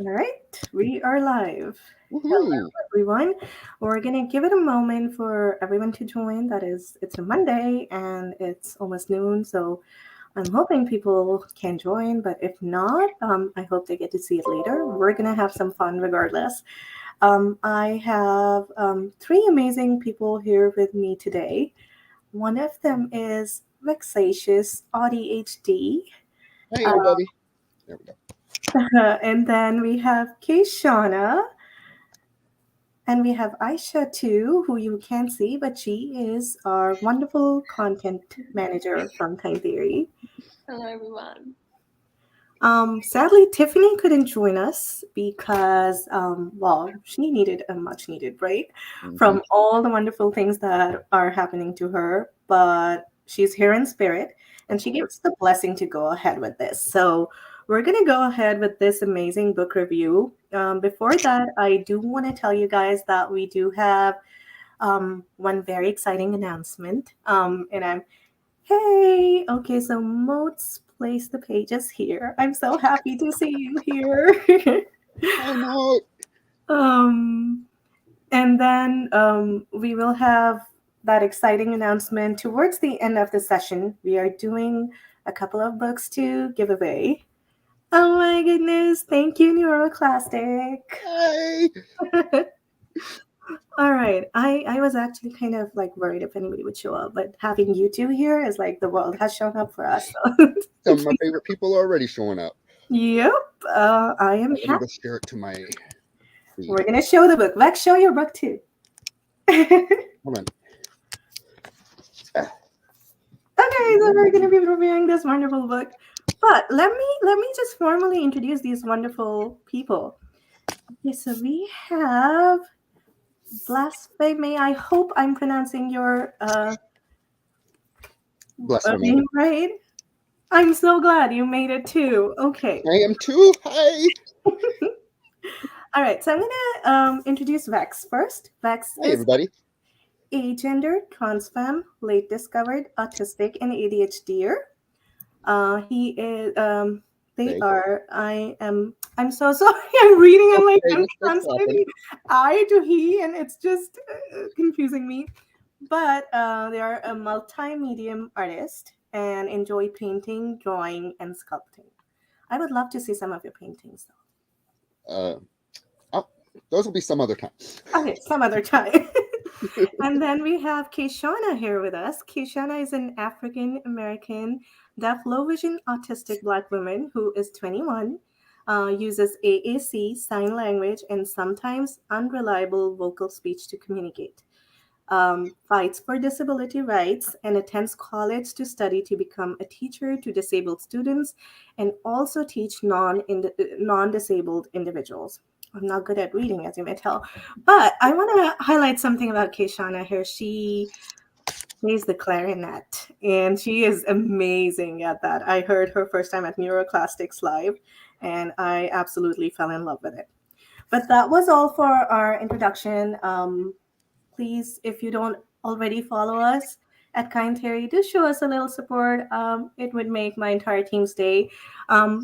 All right, we are live. Hello, Woohoo! everyone. We're gonna give it a moment for everyone to join. That is, it's a Monday and it's almost noon, so I'm hoping people can join. But if not, I hope they get to see it later. We're gonna have some fun regardless. I have three amazing people here with me today. One of them is Vexatious AuDHD. Hey, everybody. There we go. And then we have Kaishawna. And we have Aisha too, who you can't see, but she is our wonderful content manager from Time Theory. Hello, everyone. Sadly, Tiffany couldn't join us because, well, she needed a much needed break Hmm. from all the wonderful things that are happening to her. But she's here in spirit and Of she gave course. us the blessing to go ahead with this. So we're going to go ahead with this amazing book review. Before that, I do want to tell you guys that we do have one very exciting announcement. And I'm Hey, okay, so Moats place the pages here. I'm so happy to see you here. Hi, Mo. um, and then we will have that exciting announcement towards the end of the session. We are doing a couple of books to give away. Oh my goodness, thank you, Neuroclastic. Hi. All right, I was actually kind of like worried if anybody would show up, but having you two here is like the world has shown up for us. So. Some of my favorite people are already showing up. Yep, I am Let me happy. go share it to my feed. We're gonna show the book. Vex, show your book too. Okay, Hold on. so we're gonna be reviewing this wonderful book. But let me just formally introduce these wonderful people. Okay, so we have Blasphemy. I hope I'm pronouncing your Blasphemy. name right. I'm so glad you made it too. Okay. I am too. Hi. All right, so I'm gonna introduce Vex first. Vex Hi, is everybody. agender, trans femme, late discovered, autistic, and ADHDer. He is. They Hey. are. I am. I'm so sorry. I'm reading and like Okay, I'm mistakes happen. translating I to he, and it's just confusing me. But they are a multi-medium artist and enjoy painting, drawing, and sculpting. I would love to see some of your paintings, Uh, oh, those will be some other time. though. Okay, some other time. And then we have Kaishawna here with us. Kaishawna is an African American deaf, low vision, autistic Black woman who is 21, uses AAC, sign language, and sometimes unreliable vocal speech to communicate. Fights for disability rights and attends college to study to become a teacher to disabled students and also teach non disabled individuals. I'm not good at reading, as you may tell, but I want to highlight something about Kaishana here. She plays the clarinet, and she is amazing at that. I heard her first time at Neuroclastics Live, and I absolutely fell in love with it. But that was all for our introduction. Please, if you don't already follow us at Kind Theory, do show us a little support. It would make my entire team's day.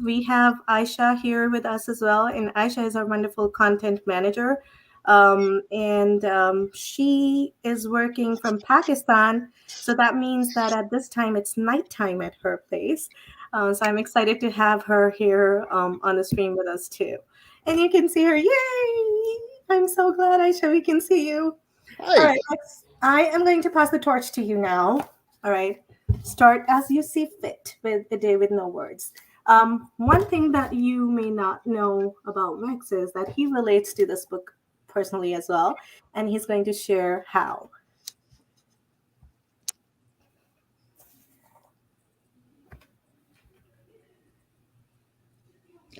We have Aisha here with us as well, and Aisha is our wonderful content manager. And she is working from Pakistan. So that means that at this time it's nighttime at her place. So I'm excited to have her here on the stream with us too. And you can see her. Yay! I'm so glad, Aisha, we can see you. All Hi. right, I am going to pass the torch to you now. All right, start as you see fit with the day with no words. One thing that you may not know about Rex is that he relates to this book personally as well, and he's going to share how.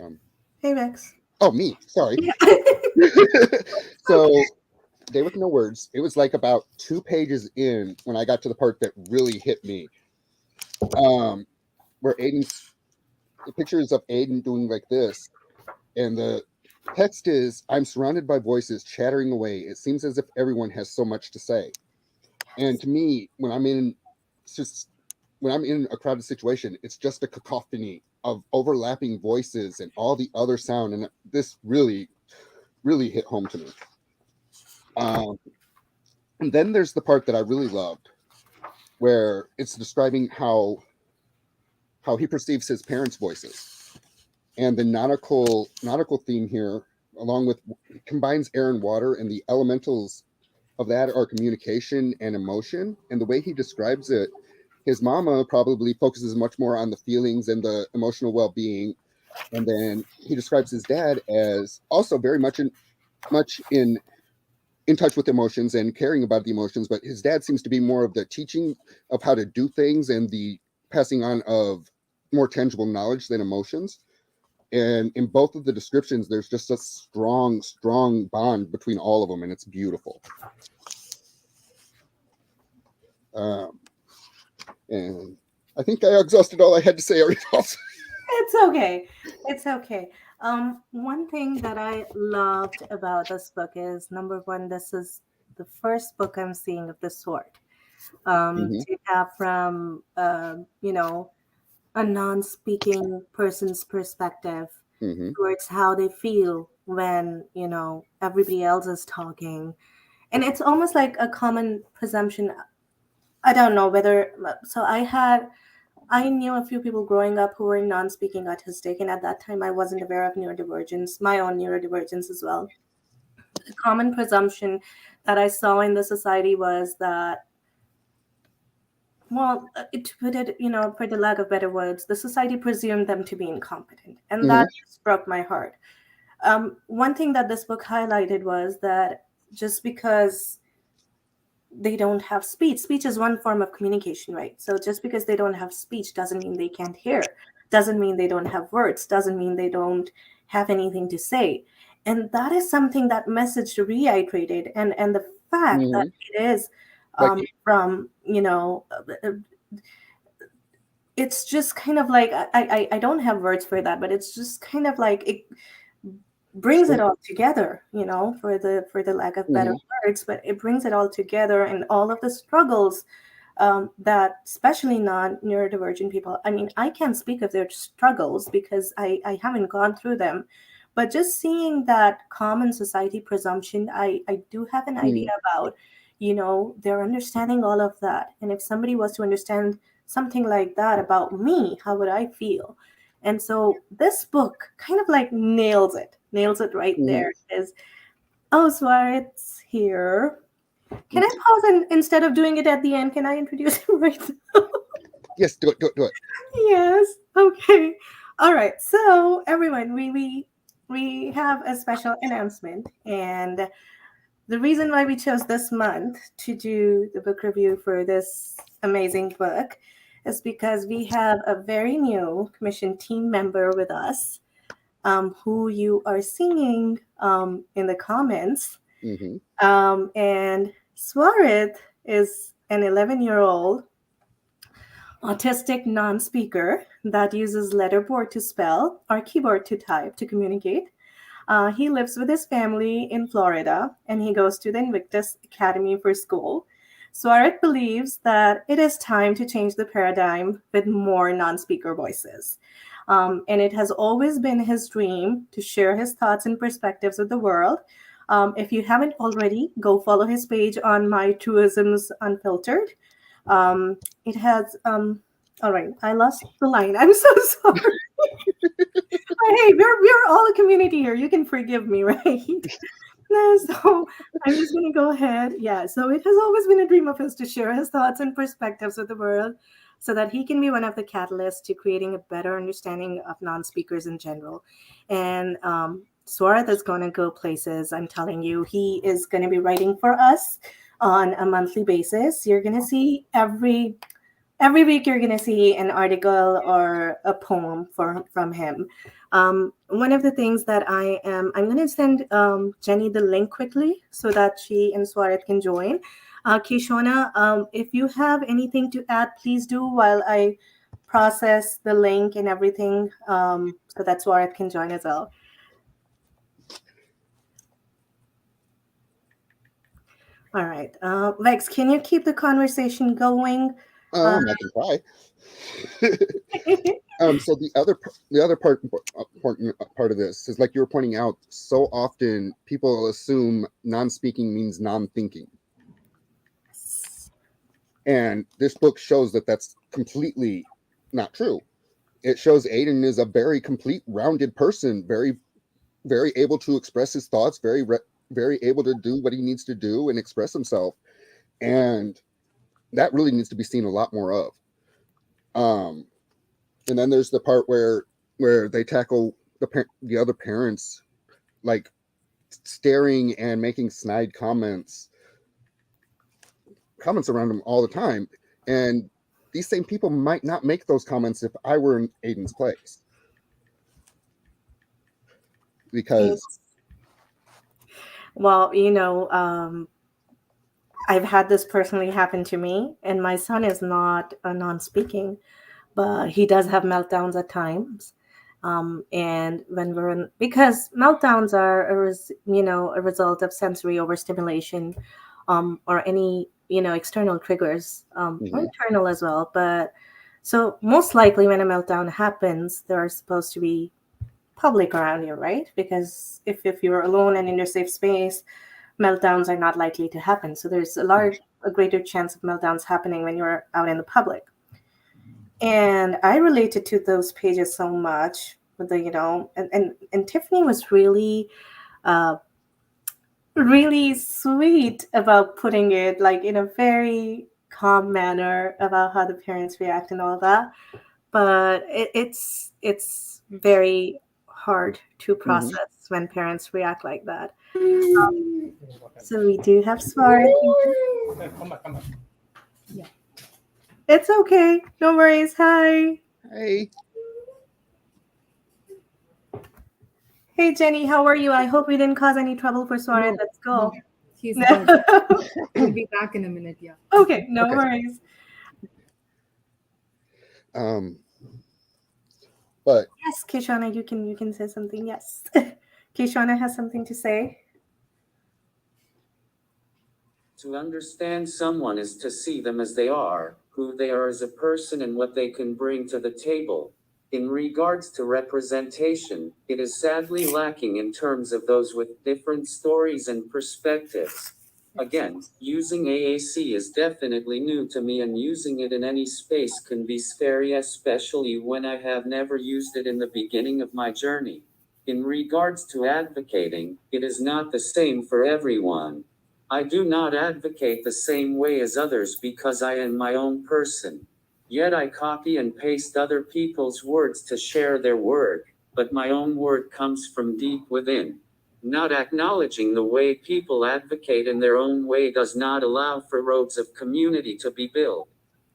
Um, Hey, Rex. oh, me. Sorry. Yeah. So, Day with No Words. It was like about 2 pages in when I got to the part that really hit me. Where Aiden's the pictures of Aiden doing like this, and the text is, I'm surrounded by voices chattering away. It seems as if everyone has so much to say. And to me, when I'm in it's just when I'm in a crowded situation, it's just a cacophony of overlapping voices and all the other sound, and this really hit home to me. And then there's the part that I really loved, where it's describing how he perceives his parents' voices, and the nautical theme here, along with combines air and water, and the elementals of that are communication and emotion. And the way he describes it, his mama probably focuses much more on the feelings and the emotional well-being, and then he describes his dad as also very much in touch with emotions and caring about the emotions, but his dad seems to be more of the teaching of how to do things and the passing on of more tangible knowledge than emotions. And in both of the descriptions, there's just a strong bond between all of them, and it's beautiful. And I think I exhausted all I had to say already. It's okay. It's okay. One thing that I loved about this book is, number one, this is the first book I'm seeing of the sort. To have from a non-speaking person's perspective towards how they feel when everybody else is talking, and it's almost like a common presumption. I don't know whether so. I knew a few people growing up who were non-speaking autistic, and at that time I wasn't aware of neurodivergence, my own neurodivergence as well. The common presumption that I saw in the society was that, well, to put it, for the lack of better words, the society presumed them to be incompetent, and that just broke my heart. One thing that this book highlighted was that just because they don't have speech is one form of communication, right? So just because they don't have speech doesn't mean they can't hear, doesn't mean they don't have words, doesn't mean they don't have anything to say. And that is something that message reiterated, and the fact that it is from it's just kind of like, I don't have words for that, but it's just kind of like it brings it all together, for the lack of better words, but it brings it all together, and all of the struggles that especially non-neurodivergent people, I mean, I can't speak of their struggles because I haven't gone through them, but just seeing that common society presumption, I do have an idea about, they're understanding all of that. And if somebody was to understand something like that about me, how would I feel? And so this book kind of like nails it right there. Is Swarit's here. Can I pause, and instead of doing it at the end, can I introduce him right now? Yes, do it. Yes. Okay. All right. So everyone, we have a special announcement, and the reason why we chose this month to do the book review for this amazing book is because we have a very new commission team member with us, who you are seeing in the comments. And Swarit is an 11-year-old autistic non-speaker that uses letterboard to spell or keyboard to type to communicate. He lives with his family in Florida, and he goes to the Invictus Academy for school. Swarit believes that it is time to change the paradigm with more non-speaker voices. And it has always been his dream to share his thoughts and perspectives with the world. If you haven't already, go follow his page on My Truisms Unfiltered. It has, all right, I lost the line. I'm so sorry. Hey, we're all a community here. You can forgive me, right? So I'm just going to go ahead. Yeah, so it has always been a dream of his to share his thoughts and perspectives with the world so that he can be one of the catalysts to creating a better understanding of non-speakers in general. And Swarat is going to go places. I'm telling you, he is going to be writing for us on a monthly basis. You're going to see every week you're going to see an article or a poem from him. One of the things that I'm going to send Jenny the link quickly so that she and Swarit can join. Kaishawna, if you have anything to add, please do while I process the link and everything, so that Swarit can join as well. All right. Vex, can you keep the conversation going? I can try. So the other part of this is, like you were pointing out, so often people assume non-speaking means non-thinking, and this book shows that that's completely not true. It shows Aiden is a very complete, rounded person, very, very able to express his thoughts, very able to do what he needs to do and express himself, and that really needs to be seen a lot more of. Um, and then there's the part where they tackle the other parents, like staring and making snide comments around him all the time, and these same people might not make those comments if I were in Aiden's place, because Well, I've had this personally happen to me, and my son is not a non-speaking, but he does have meltdowns at times. And when we're in, because meltdowns are a result of sensory overstimulation, or any external triggers, or mhm, internal as well. But so most likely when a meltdown happens, there are supposed to be public around you, right? Because if you're alone and in your safe space, meltdowns are not likely to happen. So there's a greater chance of meltdowns happening when you're out in the public. And I related to those pages so much with and Tiffany was uh really sweet about putting it like in a very calm manner about how the parents react and all that. But it's very hard to mhm. process when parents react like that. So we do have Smart. It's okay. No worries. Hi. Hey, Hey, Jenny. How are you? I hope we didn't cause any trouble for Suarez. No, Let's no, go. he's good. He'll be back in a minute. Yeah. Okay. No okay. worries. Um, but Yes, Kishana, you can say something. Yes. Kishana has something to say. To understand someone is to see them as they are, who they are as a person, and what they can bring to the table. In regards to representation, it is sadly lacking in terms of those with different stories and perspectives. Again, using AAC is definitely new to me, and using it in any space can be scary, especially when I have never used it in the beginning of my journey. In regards to advocating, it is not the same for everyone. I do not advocate the same way as others because I am my own person. Yet I copy and paste other people's words to share their work, but my own word comes from deep within. Not acknowledging the way people advocate in their own way does not allow for roads of community to be built.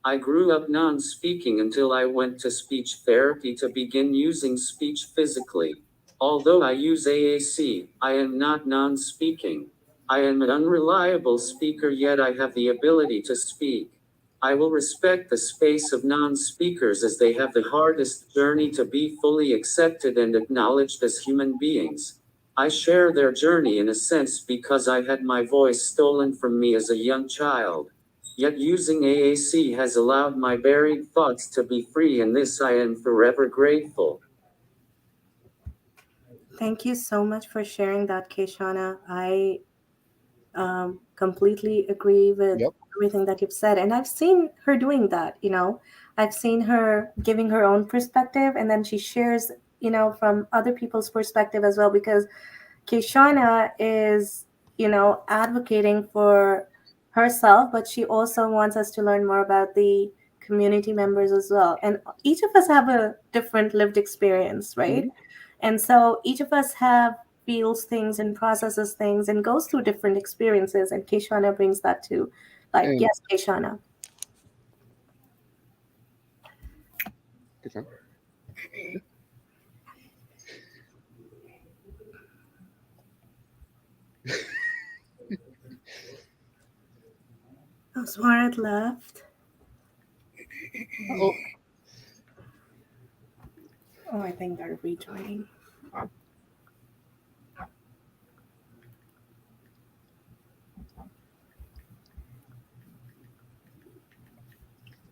I grew up non-speaking until I went to speech therapy to begin using speech physically. Although I use AAC, I am not non-speaking. I am an unreliable speaker, yet I have the ability to speak. I will respect the space of non speakers as they have the hardest journey to be fully accepted and acknowledged as human beings. I share their journey in a sense because I had my voice stolen from me as a young child. Yet using AAC has allowed my buried thoughts to be free, and this I am forever grateful. Thank you so much for sharing that, Kishana. I completely agree with yep. everything that you've said. And I've seen her doing that, I've seen her giving her own perspective and then she shares, from other people's perspective as well, because Kishana is, advocating for herself, but she also wants us to learn more about the community members as well. And each of us have a different lived experience, right? Mhm. And so each of us have feels things and processes things and goes through different experiences. And Kishana brings that to light. And Yes, Kishana. good time. Oh, Swarat left. Oh, Oh, I think they're rejoining.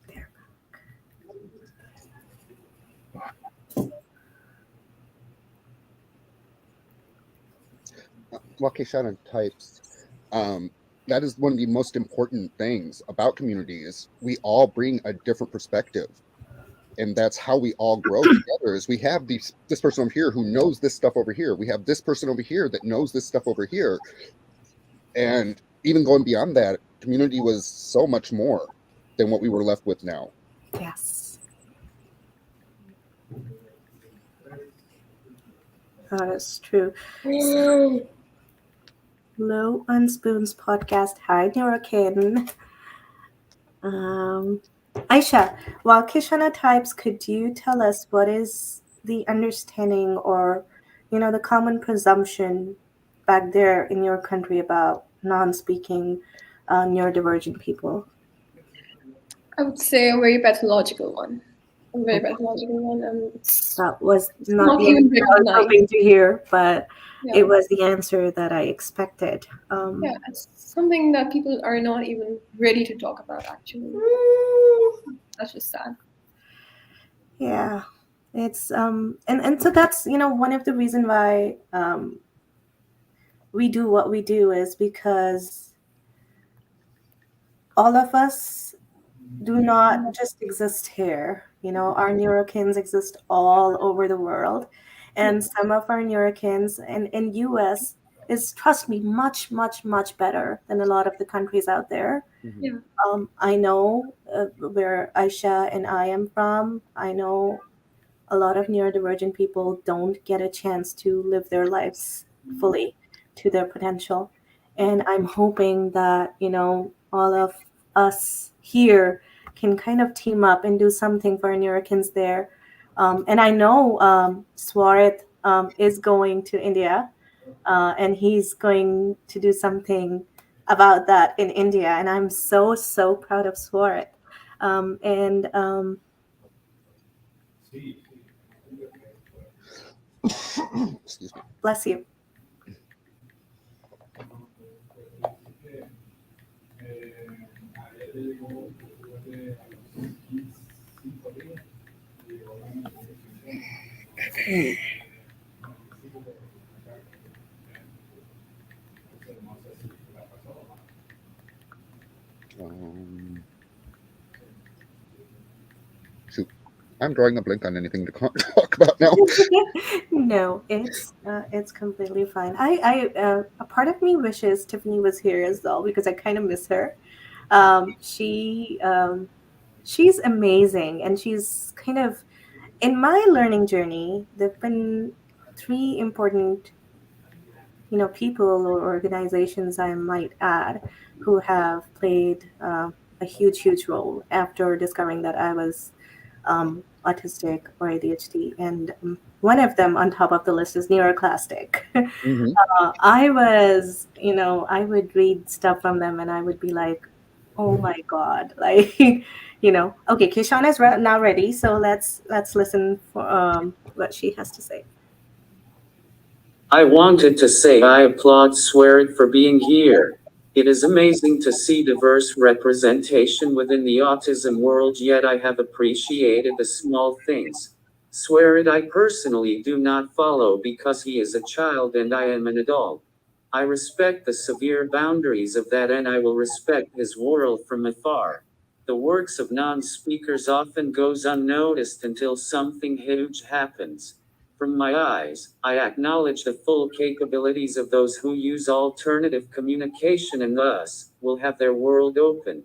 There. Well, Kaishawna types, that is one of the most important things about community is we all bring a different perspective. And that's how we all grow together is we have this person over here who knows this stuff over here. We have this person over here that knows this stuff over here. And even going beyond that, community was so much more than what we were left with now. Yes. That is true. Low on Spoons podcast. Hi, Neurokin. Aisha, while Kishana types, could you tell us what is the understanding or, the common presumption back there in your country about non-speaking neurodivergent people? I would say a very pathological one. A very pathological one. That was not not the even answer I was recognized. hoping to hear, but Yeah. it was the answer that I expected. Yeah, it's something that people are not even ready to talk about, actually. That's just sad. Yeah, it's and so that's one of the reason why we do what we do is because all of us do not just exist here. Our neurokins exist all over the world, and some of our neurokins in US is, trust me, much much better than a lot of the countries out there. Yeah. I know where Aisha and I am from. I know a lot of neurodivergent people don't get a chance to live their lives fully to their potential. And I'm hoping that, all of us here can kind of team up and do something for Americans there. And I know Swarit is going to India and he's going to do something about that in India. And I'm so, so proud of Swarit. And Excuse me. bless you. Shoot, I'm drawing a blank on anything to talk about now. No, it's completely fine. A part of me wishes Tiffany was here as well because I kind of miss her. She's amazing, and she's kind of in my learning journey. There've been three important, people or organizations I might add who have played a huge role after discovering that I was autistic or ADHD. And one of them on top of the list is Neuroclastic. Mhm. I was, I would read stuff from them and I would be like, oh my God, like, okay, Kishana is now ready. So let's listen for what she has to say. I wanted to say I applaud Swerit for being here. It is amazing to see diverse representation within the autism world, yet I have appreciated the small things. Swerit I personally do not follow because he is a child and I am an adult. I respect the severe boundaries of that and I will respect his world from afar. The works of non-speakers often goes unnoticed until something huge happens. From my eyes, I acknowledge the full capabilities of those who use alternative communication and thus will have their world open.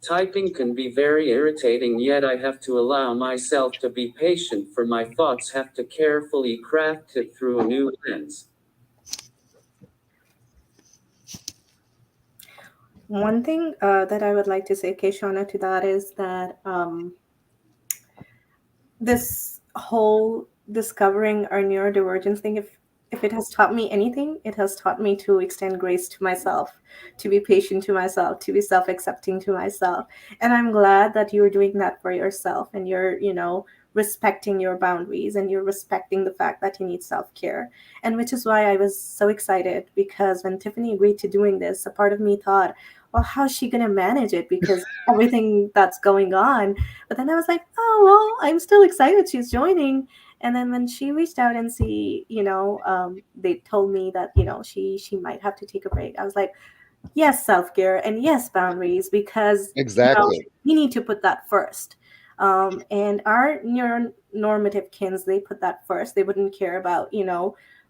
Typing can be very irritating, yet I have to allow myself to be patient, for my thoughts have to carefully craft it through a new lens. One thing that I would like to say, Keshana, to that is that this whole discovering our neurodivergence thing, if it has taught me anything, it has taught me to extend grace to myself, to be patient to myself, to be self-accepting to myself. And I'm glad that you're doing that for yourself and you're, respecting your boundaries and you're respecting the fact that you need self-care. And which is why I was so excited, because when Tiffany agreed to doing this, a part of me thought, well, how's she going to manage it? Because everything that's going on. But then I was like, oh, well, I'm still excited she's joining. And then when she reached out and they told me that she might have to take a break. I was like, yes, self-care and yes, boundaries, because Exactly. we need to put that first. And our neuronormative kins, they put that first. They wouldn't care about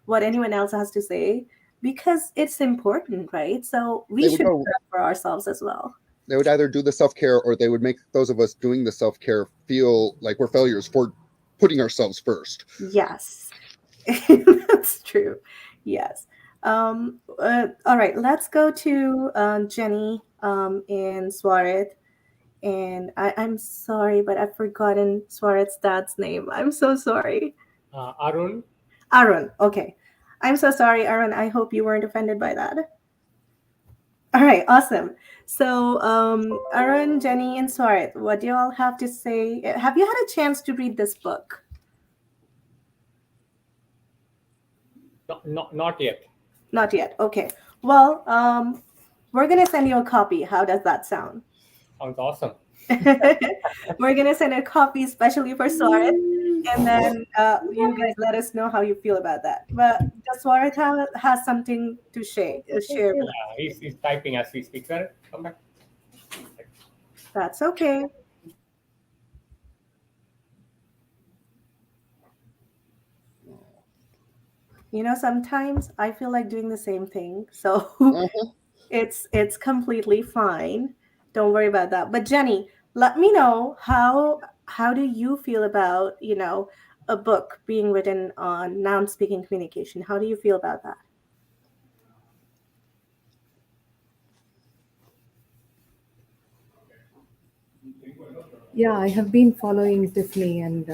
what anyone else has to say, because it's important, right? So we They would should do go. that for ourselves as well. They would either do the self-care, or they would make those of us doing the self-care feel like we're failures for putting ourselves first. Yes. That's true. Yes. All right, let's go to Jenny and Swarit. And I'm sorry, but I've forgotten Swarit's dad's name. I'm so sorry. Arun. Arun. Okay. I'm so sorry, Arun. I hope you weren't offended by that. All right, awesome. So, Arun, Jenny, and Swarit, what do you all have to say? Have you had a chance to read this book? Not yet. Not yet. Okay. Well, we're gonna send you a copy. How does that sound? Sounds awesome. We're gonna send a copy especially for Swarit, and then you guys let us know how you feel about that. But does Swarit has something to share with us? He's typing as we speak. Sir, come back. That's okay. Sometimes I feel like doing the same thing, so Uh-huh. it's completely fine. Don't worry about that. But Jenny, let me know how do you feel about a book being written on noun speaking communication? How do you feel about that? Yeah, I have been following Tiffany, and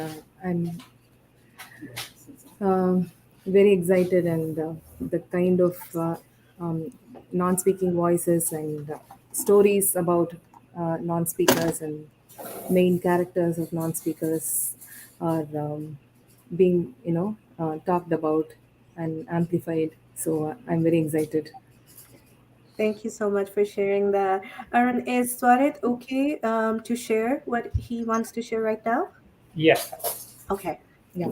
I'm very excited, and the kind of non-speaking voices and stories about non-speakers and main characters of non-speakers are being talked about and amplified. So I'm very excited. Thank you so much for sharing that. Aaron, is Swarit okay to share what he wants to share right now? Yes. Okay. Yeah.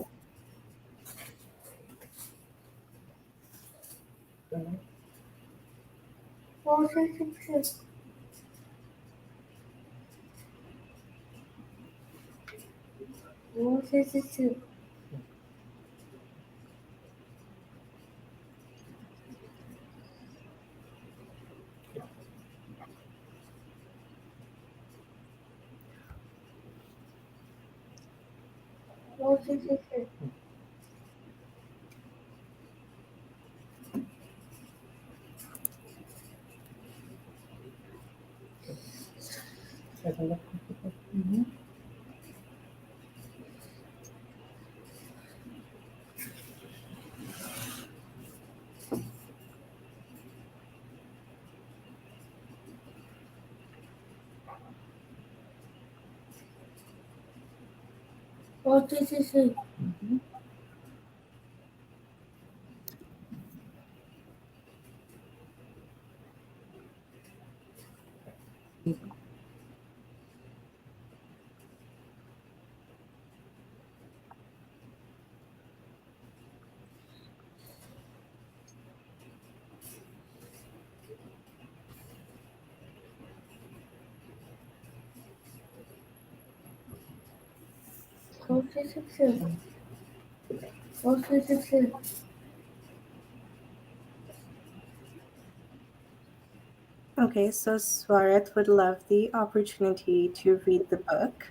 Okay, so Swarit would love the opportunity to read the book.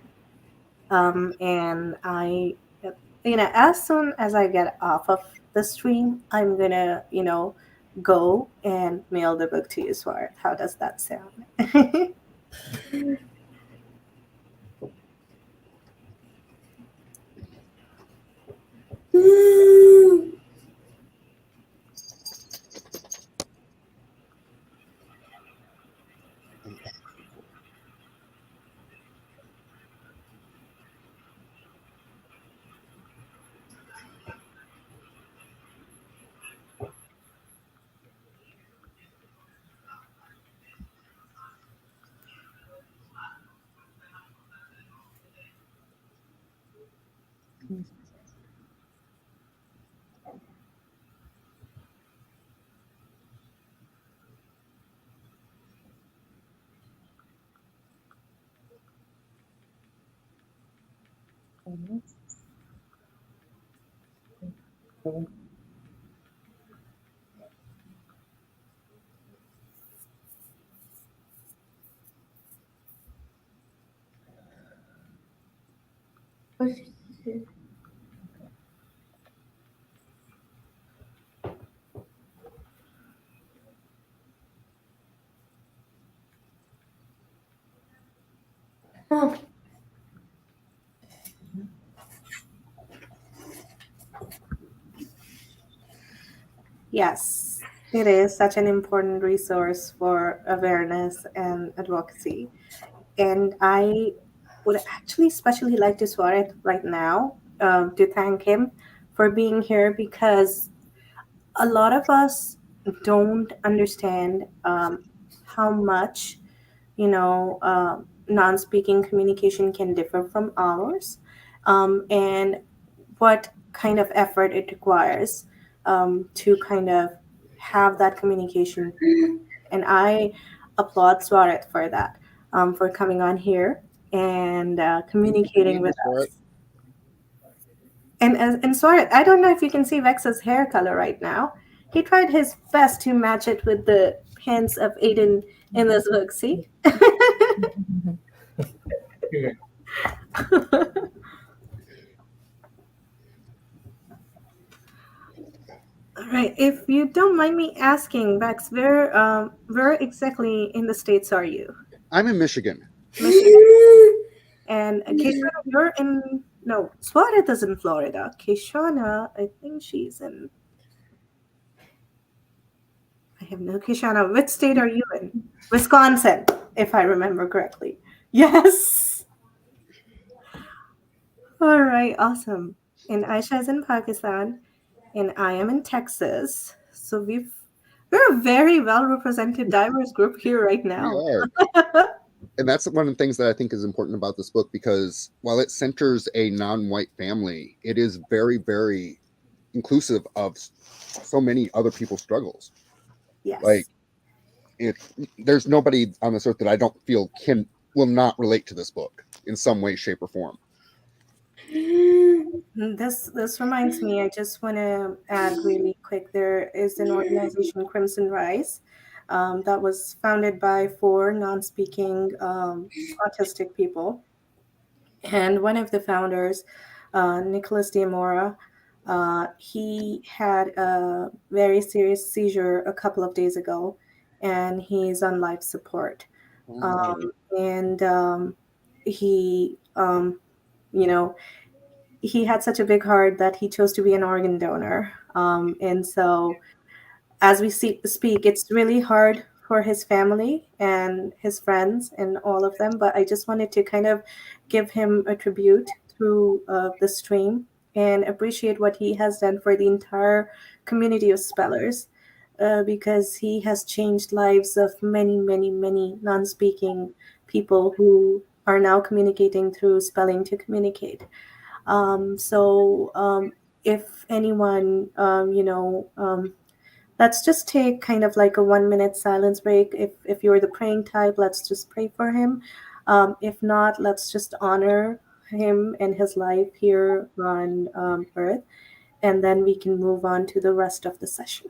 And as soon as I get off of the stream, I'm gonna, go and mail the book to you, Swarit. How does that sound? Yes, it is such an important resource for awareness and advocacy. And I would actually especially like to swear it right now to thank him for being here because a lot of us don't understand how much non-speaking communication can differ from ours, and what kind of effort it requires to kind of have that communication. And I applaud Swarit for that, for coming on here and Thank you for communicating being with here, Swarit. us. And Swarit, I don't know if you can see Vex's hair color right now. He tried his best to match it with the hints of Aiden in this book. See? Okay. All right. If you don't mind me asking, Vex, where exactly in the States are you? I'm in Michigan. Michigan. And Kaishawna, you're in no, Swarit is in Florida. Kaishawna, I think she's in. I have no Kaishawna. Which state are you in? Wisconsin, if I remember correctly. Yes. All right. Awesome. And Aisha is in Pakistan, and I am in Texas. So we're a very well represented, diverse group here right We now. are. And that's one of the things that I think is important about this book, because while it centers a non-white family, it is very, very inclusive of so many other people's struggles. Yes. Like, there's nobody on this earth that I don't feel will not relate to this book in some way, shape, or form. This reminds me, I just want to add really quick, there is an organization, Crimson Rise, that was founded by 4 non-speaking autistic people. And one of the founders, Nicholas D'Amora, he had a very serious seizure a couple of days ago, and he's on life support. And he, you know, he had such a big heart that he chose to be an organ donor. And so, as we speak, it's really hard for his family and his friends and all of them. But I just wanted to kind of give him a tribute through the stream and appreciate what he has done for the entire community of spellers. Because he has changed lives of many, many, many non-speaking people who are now communicating through spelling to communicate. If anyone, let's just take kind of like a 1 minute silence break. If you're the praying type, let's just pray for him. If not, let's just honor him and his life here on Earth, and then we can move on to the rest of the session.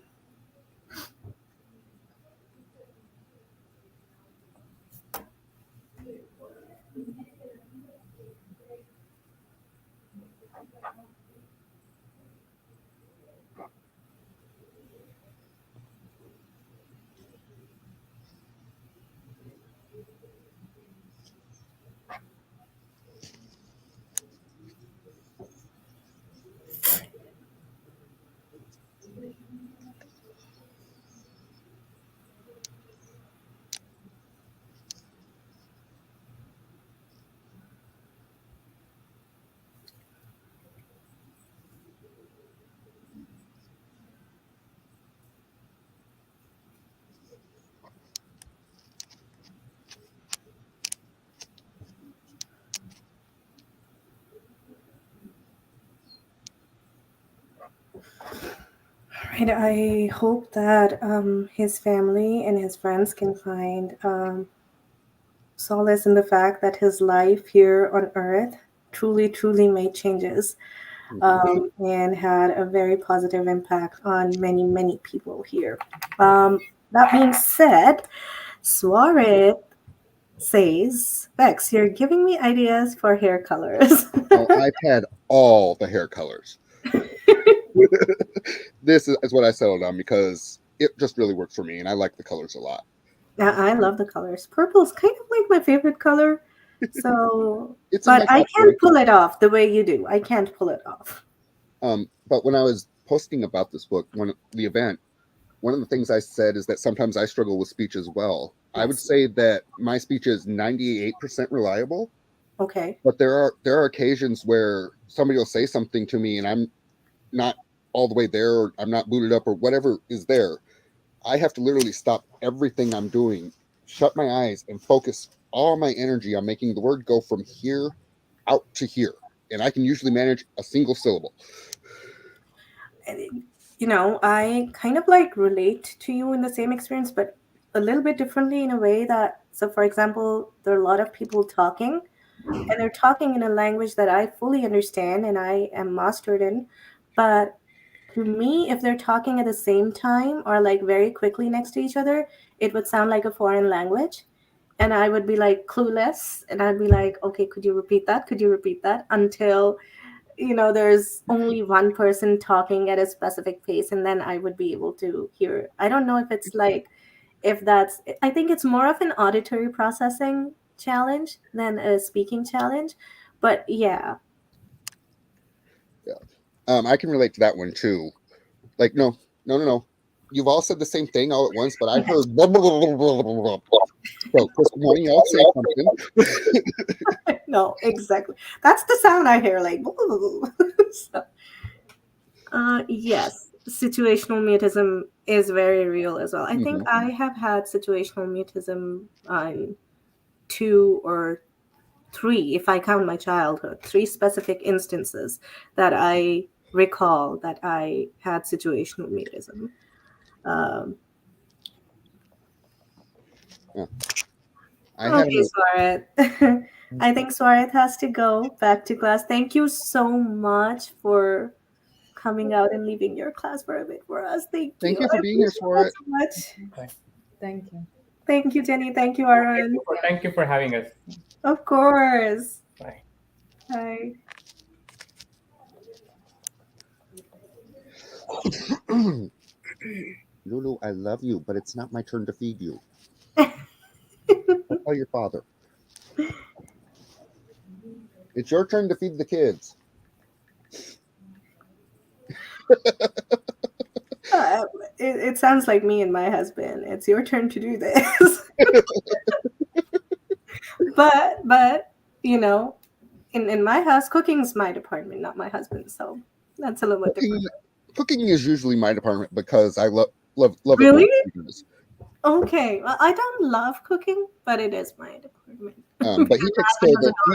Right, I hope that his family and his friends can find solace in the fact that his life here on Earth truly made changes and had a very positive impact on many people here. That being said, Swarit says, Vex, you're giving me ideas for hair colors. Oh, I've had all the hair colors. This is what I settled on because it just really works for me, and I like the colors a lot. I love the colors. Purple is kind of like my favorite color. So, It's in my but I top can't three. pull it off the way you do. I can't pull it off. But when I was posting about this book, the event, one of the things I said is that sometimes I struggle with speech as well. I would Yes. say that my speech is 98% reliable, Okay. but there are occasions where somebody will say something to me and I'm not all the way there, or I'm not booted up, or whatever is there. I have to literally stop everything I'm doing, shut my eyes, and focus all my energy on making the word go from here out to here. And I can usually manage a single syllable. You know, I kind of like relate to you in the same experience, but a little bit differently in a way that, so for example, there are a lot of people talking and they're talking in a language that I fully understand and I am mastered in. But to me, if they're talking at the same time or like very quickly next to each other, it would sound like a foreign language. And I would be like clueless and I'd be like, okay, could you repeat that? Could you repeat that? Until there's only one person talking at a specific pace, and then I would be able to hear. I don't know if it's like, if that's, I think it's more of an auditory processing challenge than a speaking challenge. But yeah. Yeah. I can relate to that one too. Like, no. You've all said the same thing all at once, but I heard blah, blah, blah, blah, blah, blah, blah. So, Chris, good morning. I'll say something. No, exactly. That's the sound I hear, like. So, yes, situational mutism is very real as well. I think I have had situational mutism on 2 or 3, if I count my childhood, 3 specific instances that I recall that I had situational mutism. I had Okay, Swarit. I think Swarit has to go back to class. Thank you so much for coming out and leaving your class for a bit for us. Thank you. Thank you for I being here, appreciate that Swarit. so much. Thank you. Thank you, Jenny. Thank you, Arun. Thank you for having us. Of course. Bye. Bye. Lulu, I love you, but it's not my turn to feed you. Tell your father. It's your turn to feed the kids. It sounds like me and my husband. It's your turn to do this. but in my house, cooking's my department, not my husband's. So that's a little bit different. Cooking is usually my department because I love Really? it. Okay. Well, I don't love cooking, but it is my department. But he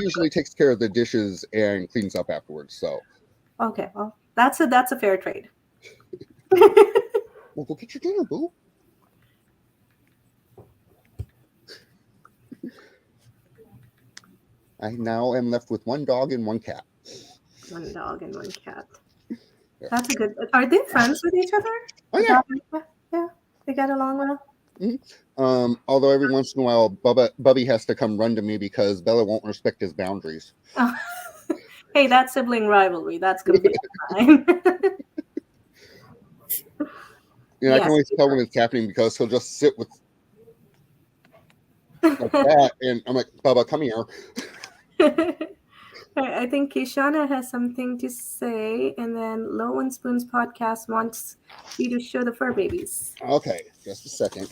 usually takes care of the dishes and cleans up afterwards. So. Okay. Well, that's a fair trade. Well, go get your dinner, boo. I now am left with 1 dog and 1 cat. 1 dog and 1 cat. Yeah. That's a good. Are they friends with each other? Oh yeah. Yeah, they get along well. Mm-hmm. Although every once in a while, Bubby has to come run to me because Bella won't respect his boundaries. Oh. Hey, that's sibling rivalry. That's completely fine. And I can always tell when it's happening because he'll just sit with like that, and I'm like, Bubba, come here. I think Kaishawna has something to say, and then Low and Spoon's podcast wants you to show the fur babies. Okay, just a second.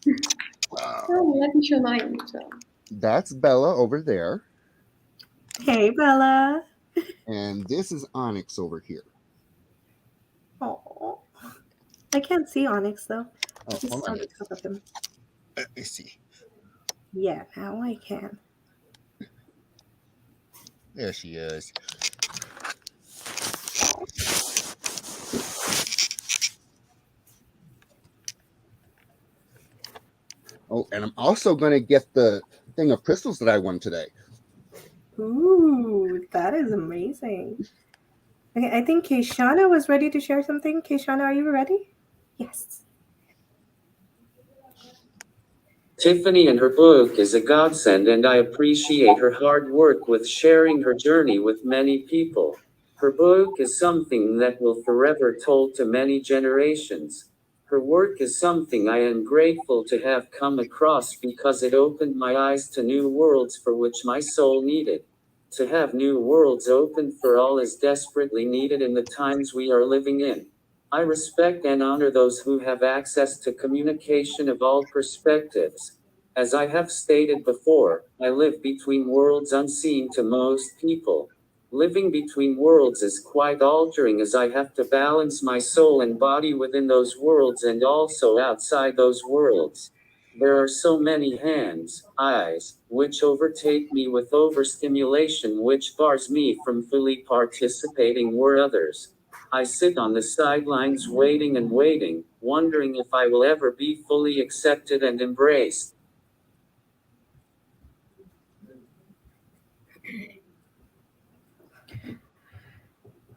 Let me show mine. So. That's Bella over there. Hey, Bella. And this is Onyx over here. Oh, I can't see Onyx though. Oh, He's hold on on. the top of him. Let me see. Yeah, now I can. There she is. Oh, and I'm also going to get the thing of crystals that I won today. Ooh, that is amazing. Okay, I think Kaishawna was ready to share something. Kaishawna, are you ready? Yes. Tiffany and her book is a godsend, and I appreciate her hard work with sharing her journey with many people. Her book is something that will forever told to many generations. Her work is something I am grateful to have come across because it opened my eyes to new worlds for which my soul needed. To have new worlds open for all is desperately needed in the times we are living in. I respect and honor those who have access to communication of all perspectives. As I have stated before, I live between worlds unseen to most people. Living between worlds is quite altering as I have to balance my soul and body within those worlds and also outside those worlds. There are so many hands, eyes, which overtake me with overstimulation, which bars me from fully participating where others. I sit on the sidelines waiting and waiting, wondering if I will ever be fully accepted and embraced.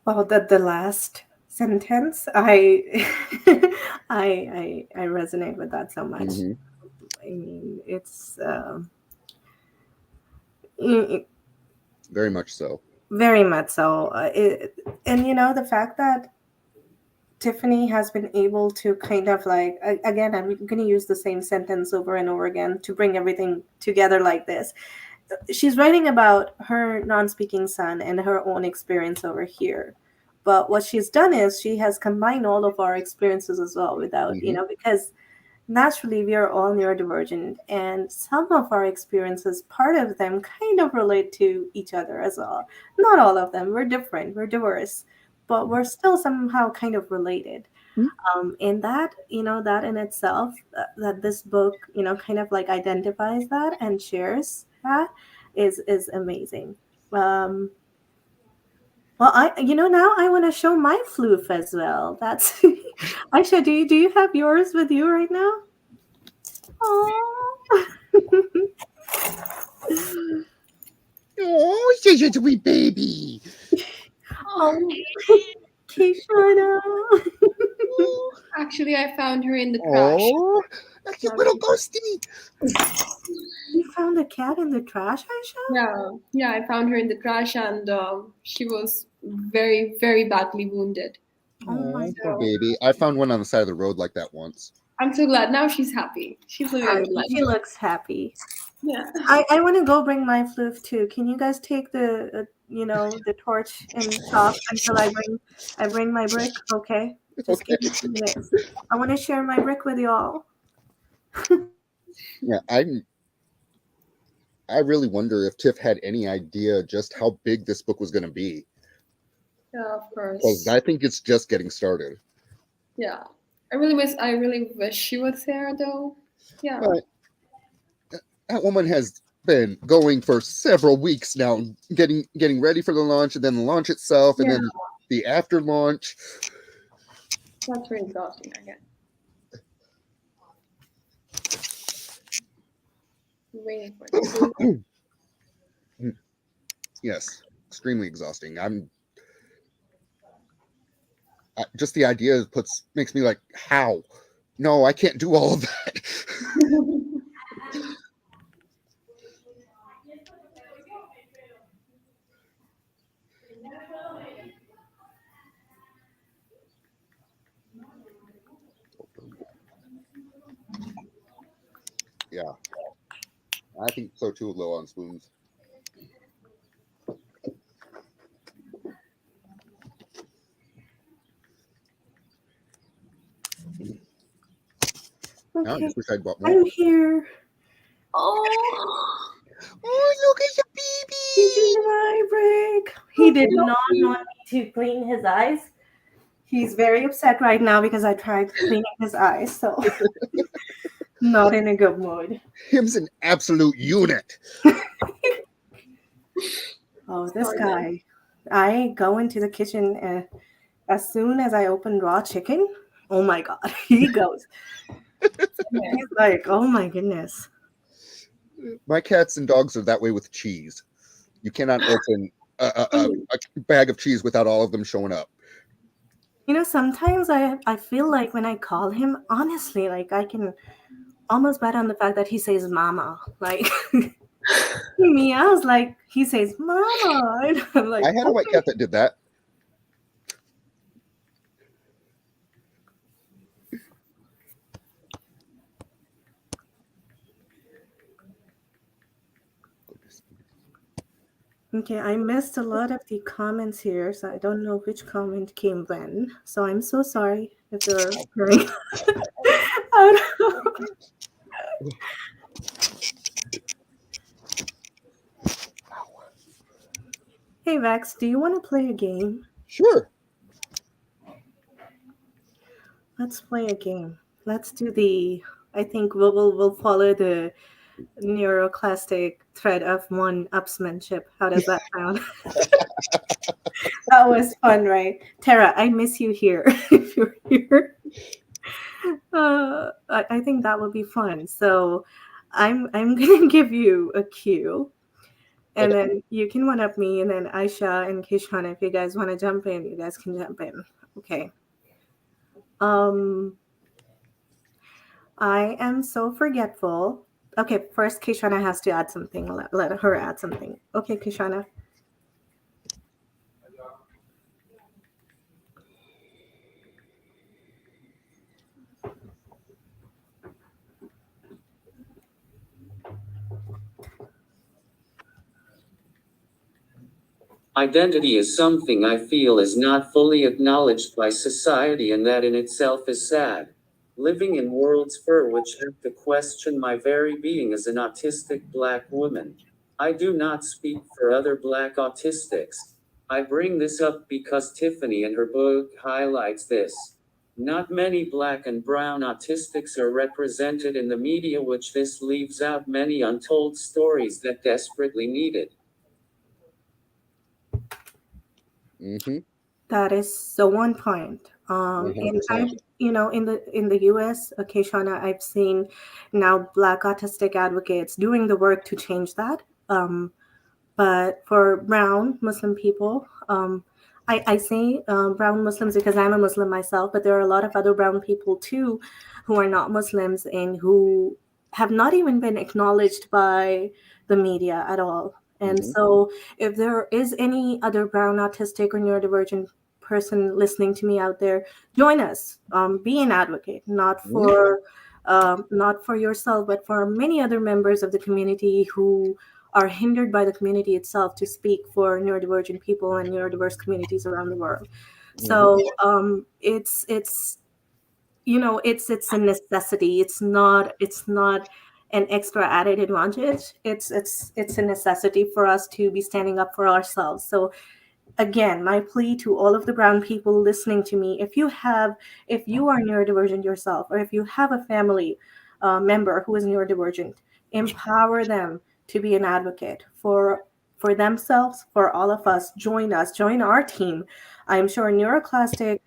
Well, the last sentence, I resonate with that so much. hmm I mean, it's Very much so. very much so. And the fact that Tiffany has been able to kind of like, again, I'm going to use the same sentence over and over again to bring everything together like this. She's writing about her non-speaking son and her own experience over here. But what she's done is she has combined all of our experiences as well without, hmm because naturally we are all neurodivergent and some of our experiences, part of them kind of relate to each other as well. Not all of them. We're different, we're diverse, but we're still somehow kind of related. And that, that in itself, that this book, kind of like identifies that and shares that is amazing. um well, now I want to show my floof as well. That's Aisha, do you have yours with you right now? Oh. Oh, she's a wee baby. Oh, Kishana. Actually, I found her in the trash. Oh, that's a little ghosty. You found a cat in the trash, Aisha? Yeah, I found her in the trash, and she was very, very badly wounded. Oh my Oh, poor So baby. I found one on the side of the road like that once. I'm so glad now she's happy. She's living a good life. She looks happy. Yeah. I want to go bring my floof too. Can you guys take the the torch and talk until I bring my brick? Okay, just Okay. give me 2 minutes. I want to share my brick with y'all. Yeah, I really wonder if Tiff had any idea just how big this book was going to be. Yeah, of Because course. I think it's just getting started. Yeah. I really wish she was there though. Yeah. But that woman has been going for several weeks now, getting ready for the launch, and then the launch itself, and Yeah. then the after launch. That's really exhausting, I guess. Waiting for it. Yes, extremely exhausting. Just the idea makes me like, how? No, I can't do all of that. Yeah, I think so too. Low on spoons. Now I Okay, just wish I'd bought more. I'm here. Oh, Oh, look at the this baby! is my brick. He did not want me to clean his eyes. He's very upset right now because I tried cleaning his eyes, so not in a good mood. Him's an absolute unit. Oh, this guy. I go into the kitchen as soon as I open raw chicken. Oh my God, he goes. He's like, oh my goodness. My cats and dogs are that way with cheese. You cannot open a bag of cheese without all of them showing up. Sometimes I feel like when I call him, honestly, like I can almost bet on the fact that he says mama. Like he meows like he says mama. And I'm like, I had a white cat that did that. okay, I missed a lot of the comments here, so I don't know which comment came when. So I'm so sorry if you're hearing. I don't know. Hey Vex, do you want to play a game? Sure. Let's play a game. Let's do the. I think we'll follow the neuroclastic thread of one upsmanship. How does that sound? That was fun, right? Tara, I miss you here. If you're here, I think that would be fun. So, I'm gonna give you a cue, and Okay. then you can one up me, and then Aisha and Kishana, if you guys want to jump in, you guys can jump in. Okay. I am so forgetful. Okay, first Kishana has to add something. Let her add something. Okay, Kishana. Identity is something I feel is not fully acknowledged by society, and that in itself is sad. Living in worlds for which have to question my very being as an autistic Black woman. I do not speak for other Black autistics. I bring this up because Tiffany in her book highlights this. Not many Black and brown autistics are represented in the media, which this leaves out many untold stories that desperately needed. Mm-hmm. That is so on point. And 100%. in the U.S., Kishana, I've seen now Black autistic advocates doing the work to change that. But for brown Muslim people, I say brown Muslims because I'm a Muslim myself, but there are a lot of other brown people too who are not Muslims and who have not even been acknowledged by the media at all. And Mm-hmm. so, if there is any other brown autistic or neurodivergent person listening to me out there, join us. Be an advocate, not for yourself, but for many other members of the community who are hindered by the community itself to speak for neurodivergent people and neurodiverse communities around the world. So it's it's a necessity. It's not an extra added advantage. It's a necessity for us to be standing up for ourselves. So again, my plea to all of the brown people listening to me: if you are neurodivergent yourself, or if you have a family member who is neurodivergent, empower them to be an advocate for themselves, for all of us. Join us, join our team. I'm sure Neuroclastic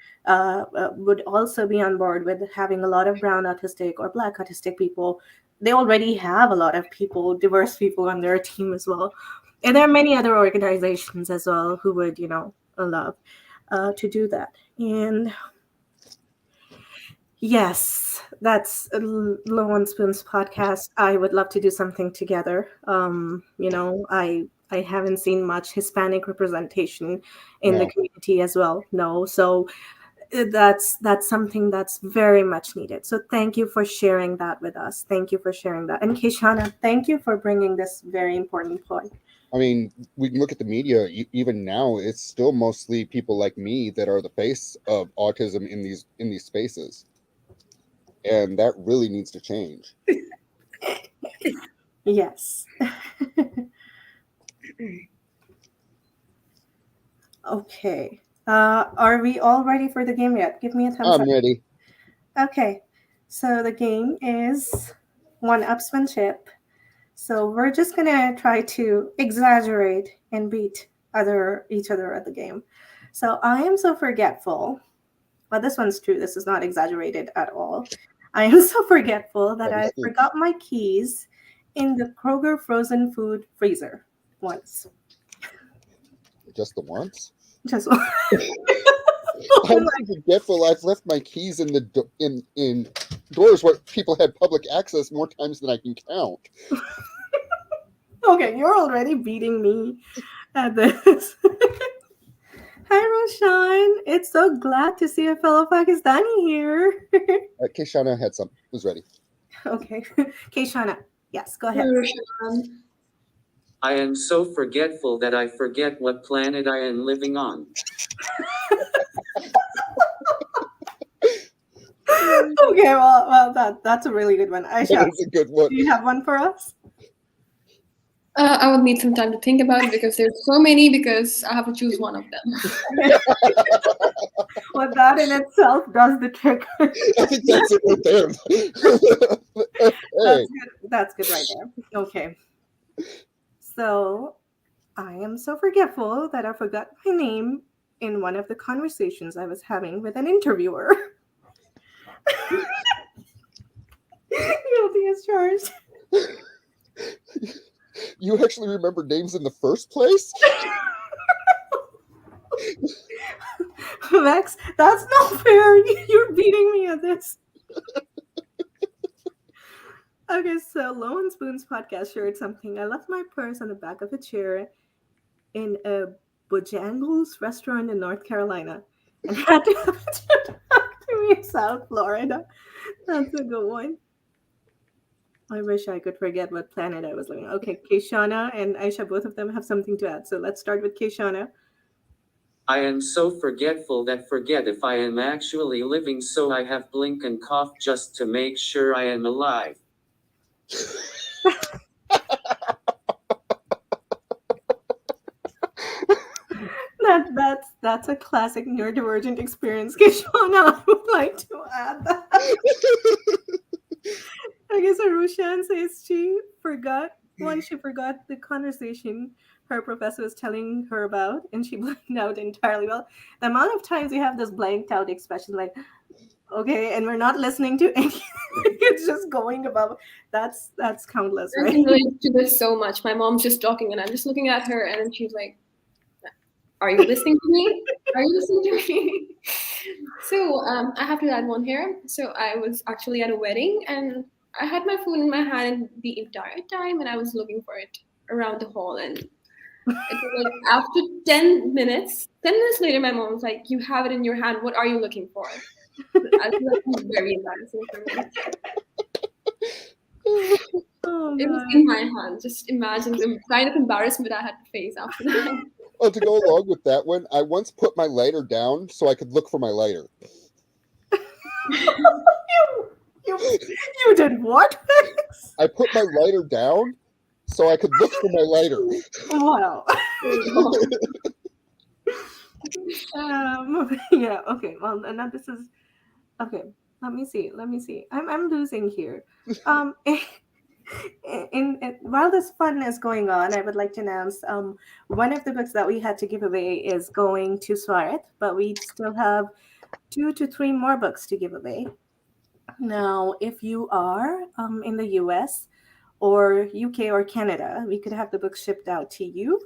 would also be on board with having a lot of brown autistic or Black autistic people. They already have a lot of people, diverse people on their team as well. And there are many other organizations as well who would, love to do that. And yes, that's Low on Spoon's podcast. I would love to do something together. I haven't seen much Hispanic representation in the No. community as well. No, so that's something that's very much needed. So thank you for sharing that with us. Thank you for sharing that. And Kishana, thank you for bringing this very important point. I mean, we can look at the media. Even now, it's still mostly people like me that are the face of autism in these spaces, and that really needs to change. Yes. Okay. Are we all ready for the game yet? Give me a thumbs up. I'm ready. Okay. So the game is one-upsmanship. So we're just gonna try to exaggerate and beat each other at the game. So I am so forgetful. Well, this one's true. This is not exaggerated at all. I am so forgetful that That I is true. forgot my keys in the Kroger frozen food freezer once. just the once. Just I'm so forgetful. I've left my keys in the in doors where people had public access more times than I can count. okay, you're already beating me at this. Hi, Roshan. It's so glad to see a fellow Pakistani here. Kaishawna was ready. okay. Kaishawna, yes, go ahead. Roshan. I am so forgetful that I forget what planet I am living on. Okay, well, that's a really good one. Aisha, That is a good one. do you have one for us? I would need some time to think about it because there's so many because I have to choose one of them. Well, that in itself does the trick. I think that's it right there. Hey. That's good right there. Okay. So I am so forgetful that I forgot my name in one of the conversations I was having with an interviewer. Guilty as charged. You actually remember names in the first place? Vex, that's not fair. You're beating me at this. Okay, so Low and Spoon's podcast shared something. I left my purse on the back of a chair in a Bojangles restaurant in North Carolina and had to have to talk to me in South Florida. That's a good one. I wish I could forget what planet I was living on. Okay, Kaishawna and Aisha, both of them have something to add. So let's start with Kaishawna. I am so forgetful that forget if I am actually living, so I have blink and cough just to make sure I am alive. That's a classic neurodivergent experience. Kaishawna, I would like to add that. I guess Arushan says she forgot the conversation her professor was telling her about, and she blanked out entirely. Well, the amount of times we have this blanked out expression, like, okay, and we're not listening to anything. It's just going above. That's countless, I right? can relate to this so much. My mom's just talking, and I'm just looking at her, and then she's like, "Are you listening to me? Are you listening to me?" So I have to add one here. So I was actually at a wedding, and I had my phone in my hand the entire time, and I was looking for it around the hall. And it was like after 10 minutes later, my mom was like, "You have it in your hand. What are you looking for?" I think that was very embarrassing for me. Oh, It was God. in my hand. Just imagine the kind of embarrassment I had to face after that. Well, to go along with that one, I once put my lighter down so I could look for my lighter. You did what? I put my lighter down so I could look for my lighter. Wow. Yeah. Okay. Well, now this is okay. Let me see. I'm losing here. While this fun is going on, I would like to announce one of the books that we had to give away is going to Swarit, but we still have 2 to 3 more books to give away. Now, if you are in the US or UK or Canada, we could have the book shipped out to you.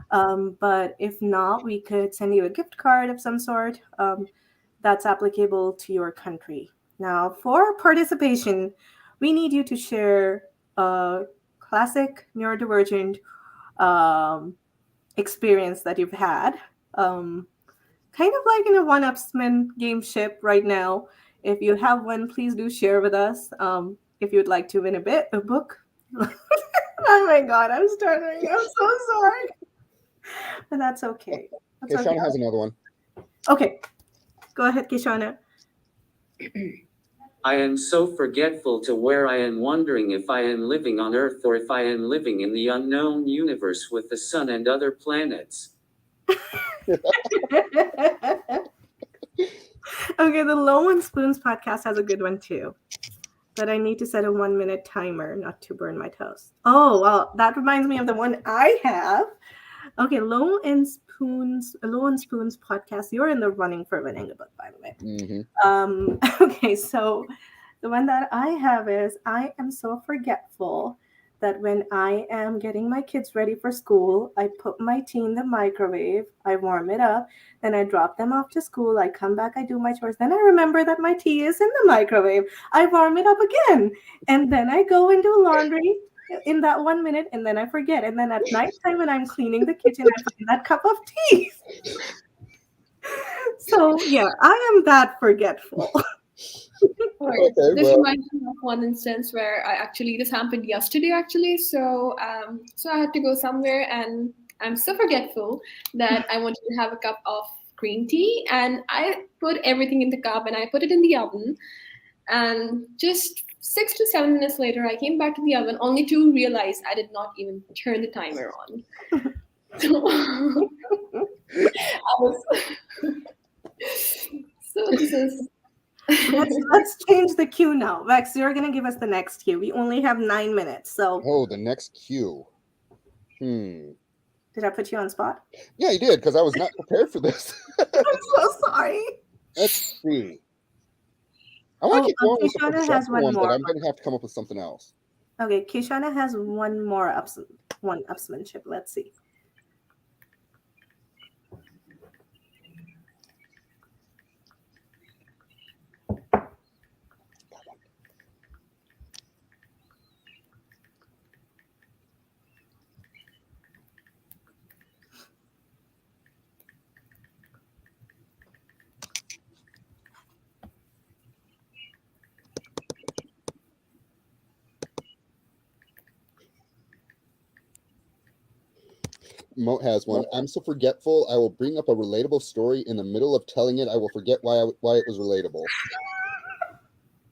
But if not, we could send you a gift card of some sort that's applicable to your country. Now, for participation, we need you to share a classic neurodivergent experience that you've had. Kind of like in a one-upsman game ship right now. If you have one, please do share with us. If you'd like to win a book. Oh my God, I'm stuttering. I'm so sorry. But that's okay. Kaishawna has another one. Okay. Go ahead, Kaishawna. I am so forgetful to where I am wondering if I am living on Earth or if I am living in the unknown universe with the sun and other planets. Okay, the Low and Spoons podcast has a good one too. But I need to set a 1-minute timer not to burn my toast. Oh, well, that reminds me of the one I have. Okay, Low and Spoons podcast. You're in the running for winning a book, by the way. Mm-hmm. Okay, so the one that I have is I am so forgetful that when I am getting my kids ready for school, I put my tea in the microwave, I warm it up, then I drop them off to school, I come back, I do my chores, then I remember that my tea is in the microwave, I warm it up again, and then I go and do laundry in that 1 minute, and then I forget. And then at nighttime when I'm cleaning the kitchen, I find that cup of tea. So yeah, I am that forgetful. Alright. Okay, This well, reminds me of one instance where this happened yesterday actually. So I had to go somewhere and I'm so forgetful that I wanted to have a cup of green tea and I put everything in the cup and I put it in the oven and just 6 to 7 minutes later I came back to the oven only to realize I did not even turn the timer on. So I was so this is Let's change the cue now. Vex, you're gonna give us the next cue. We only have 9 minutes. So oh, the next cue. did I put you on spot? Yeah, you did, because I was not prepared for this. I'm so sorry. Let's see. I want to keep going with the Kaishawna has forgetful one one, but more. I'm going to have to come up with something else. Okay, Kaishawna has one more upsmanship. Let's see. Moat has one. I'm so forgetful, I will bring up a relatable story in the middle of telling it. I will forget why it was relatable.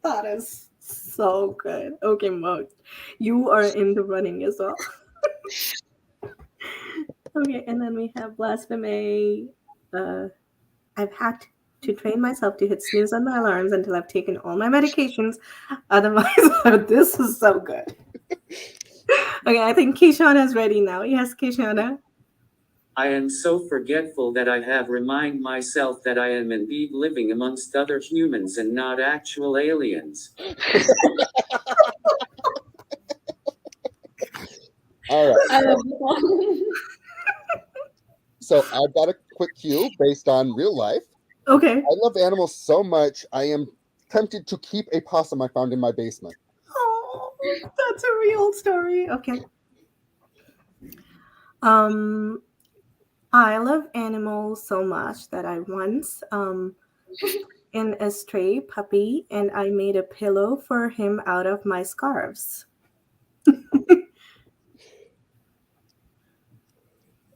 That is so good. Okay, Mo, you are in the running as well. Okay, and then we have blasphemy. I've had to train myself to hit snooze on my alarms until I've taken all my medications. Otherwise, this is so good. Okay, I think Kaishawna is ready now. Yes, Kaishawna. I am so forgetful that I have remind myself that I am indeed living amongst other humans and not actual aliens. All right. I love this one. So I've got a quick cue based on real life. Okay. I love animals so much, I am tempted to keep a possum I found in my basement. Oh, that's a real story. Okay. I love animals so much that I once in a stray puppy and I made a pillow for him out of my scarves.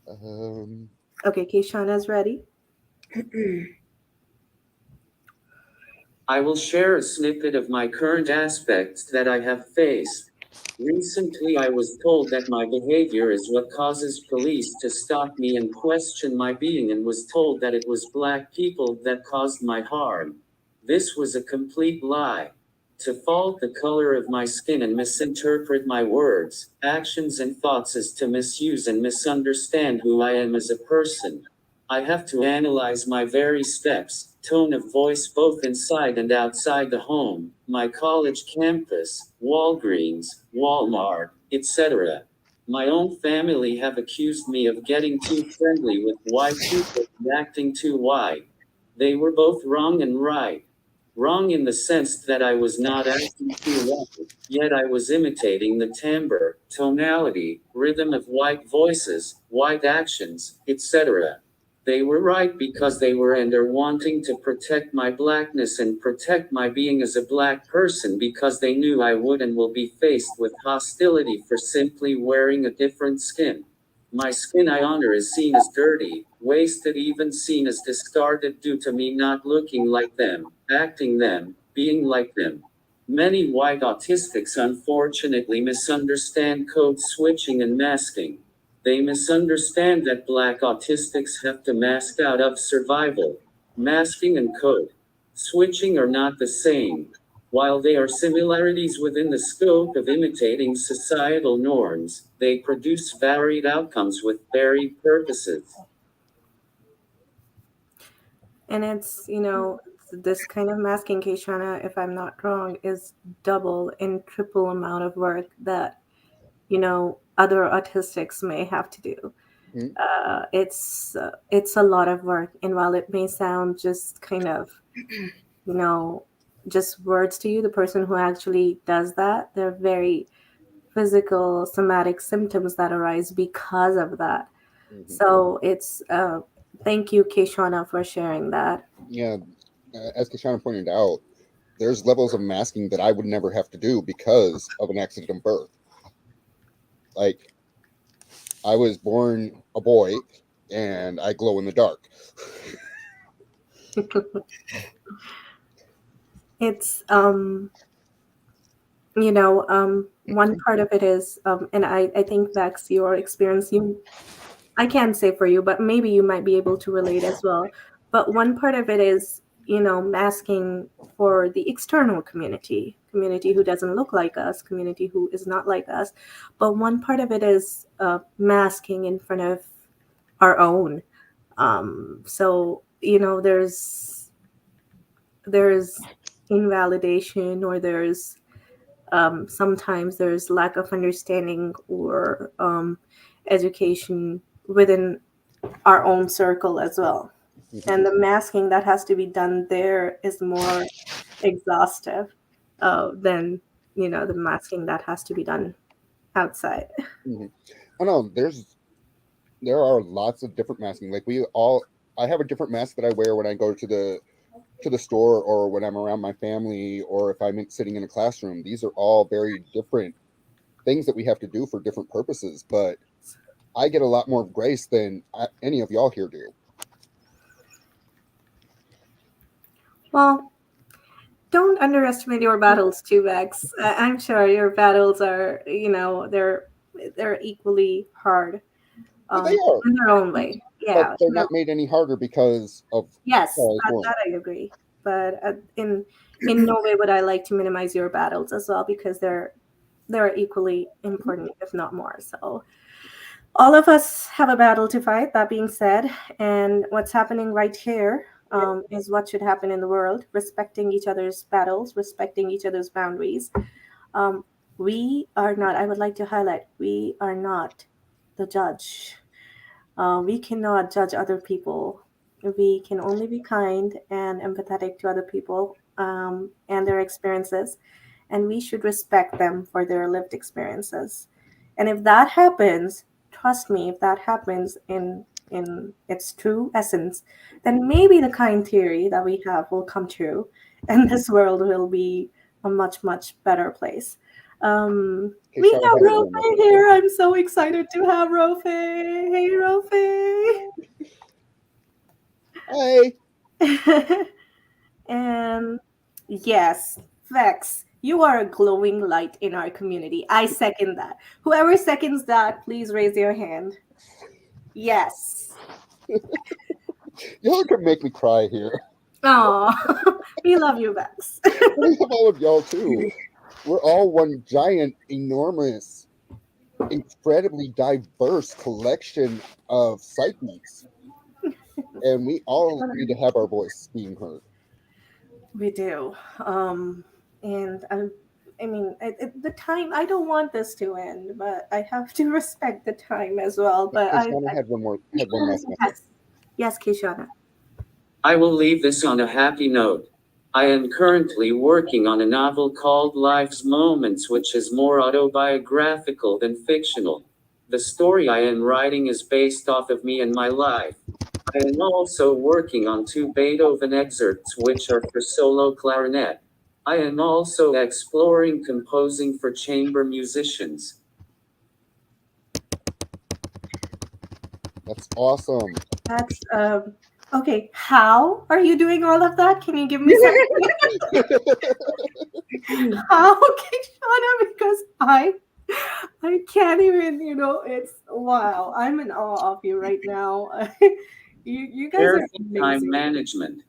Okay, Kaishawna's ready. I will share a snippet of my current aspects that I have faced. Recently, I was told that my behavior is what causes police to stop me and question my being, and was told that it was black people that caused my harm. This was a complete lie. To fault the color of my skin and misinterpret my words, actions, and thoughts is to misuse and misunderstand who I am as a person. I have to analyze my very steps, tone of voice both inside and outside the home, my college campus, Walgreens, Walmart, etc. My own family have accused me of getting too friendly with white people and acting too white. They were both wrong and right. Wrong in the sense that I was not acting too white, yet I was imitating the timbre, tonality, rhythm of white voices, white actions, etc. They were right because they were and are wanting to protect my blackness and protect my being as a black person because they knew I would and will be faced with hostility for simply wearing a different skin. My skin I honor is seen as dirty, wasted, even seen as discarded due to me not looking like them, acting them, being like them. Many white autistics unfortunately misunderstand code switching and masking. They misunderstand that black autistics have to mask out of survival. Masking and code switching are not the same. While they are similarities within the scope of imitating societal norms, they produce varied outcomes with varied purposes. And it's, this kind of masking, Kaishawna, if I'm not wrong, is double and triple amount of work that other autistics may have to do. Mhm. It's a lot of work, and while it may sound just kind of, you know, just words to you, the person who actually does that, they're very physical, somatic symptoms that arise because of that. Mhm. So it's thank you, Kaishawna, for sharing that. Yeah, as Kashana pointed out, there's levels of masking that I would never have to do because of an accident birth. Like, I was born a boy and I glow in the dark. It's one part of it is and I think Vex, your experience, I can't say for you, but maybe you might be able to relate as well. But one part of it is, masking for the external community who doesn't look like us, community who is not like us. But one part of it is masking in front of our own. So, there's invalidation, or there's sometimes there's lack of understanding or education within our own circle as well. Mhm. And the masking that has to be done there is more exhaustive than the masking that has to be done outside. Mhm. Oh no, there are lots of different masking. Like, I have a different mask that I wear when I go to the store, or when I'm around my family, or if I'm sitting in a classroom. These are all very different things that we have to do for different purposes, but I get a lot more grace than any of y'all here do. Well, don't underestimate your battles too, Vex. I'm sure your battles are, they're equally hard But they are, in their own way. but Yeah. they're not made any harder because of Yes, how I was born. that I agree. But in no way would I like to minimize your battles as well, because they're equally important, if not more. So all of us have a battle to fight. That being said, and what's happening right here is what should happen in the world: respecting each other's battles, respecting each other's boundaries. Um, we are not. I would like to highlight: we are not the judge. We cannot judge other people. We can only be kind and empathetic to other people and their experiences, and we should respect them for their lived experiences. And if that happens, trust me, if that happens in its true essence, then maybe the kind theory that we have will come true, and this world will be a much better place. Okay, We Shauna have has a little Rofe message. here. I'm so excited to have Rofe. Hey, Hey, Rofe. And yes, Vex, you are a glowing light in our community. I second that. Whoever seconds that, please raise your hand. Yes. y'all can make me cry here. Oh, we love you, Vex. We love all of y'all too. We're all one giant, enormous, incredibly diverse collection of psyches, and we all need to have our voice being heard. We do. And I mean, the time, I don't want this to end, but I have to respect the time as well. But Shauna had one last message. yes, yes, Kishana. I will leave this on a happy note. I am currently working on a novel called Life's Moments, which is more autobiographical than fictional. The story I am writing is based off of me and my life. I am also working on 2 Beethoven excerpts, which are for solo clarinet. I am also exploring composing for chamber musicians. That's awesome. That's okay. How are you doing all of that? Can you give me some how, Kishana? Because I can't even, it's wow. I'm in awe of you right now. You guys are Careful time amazing. management.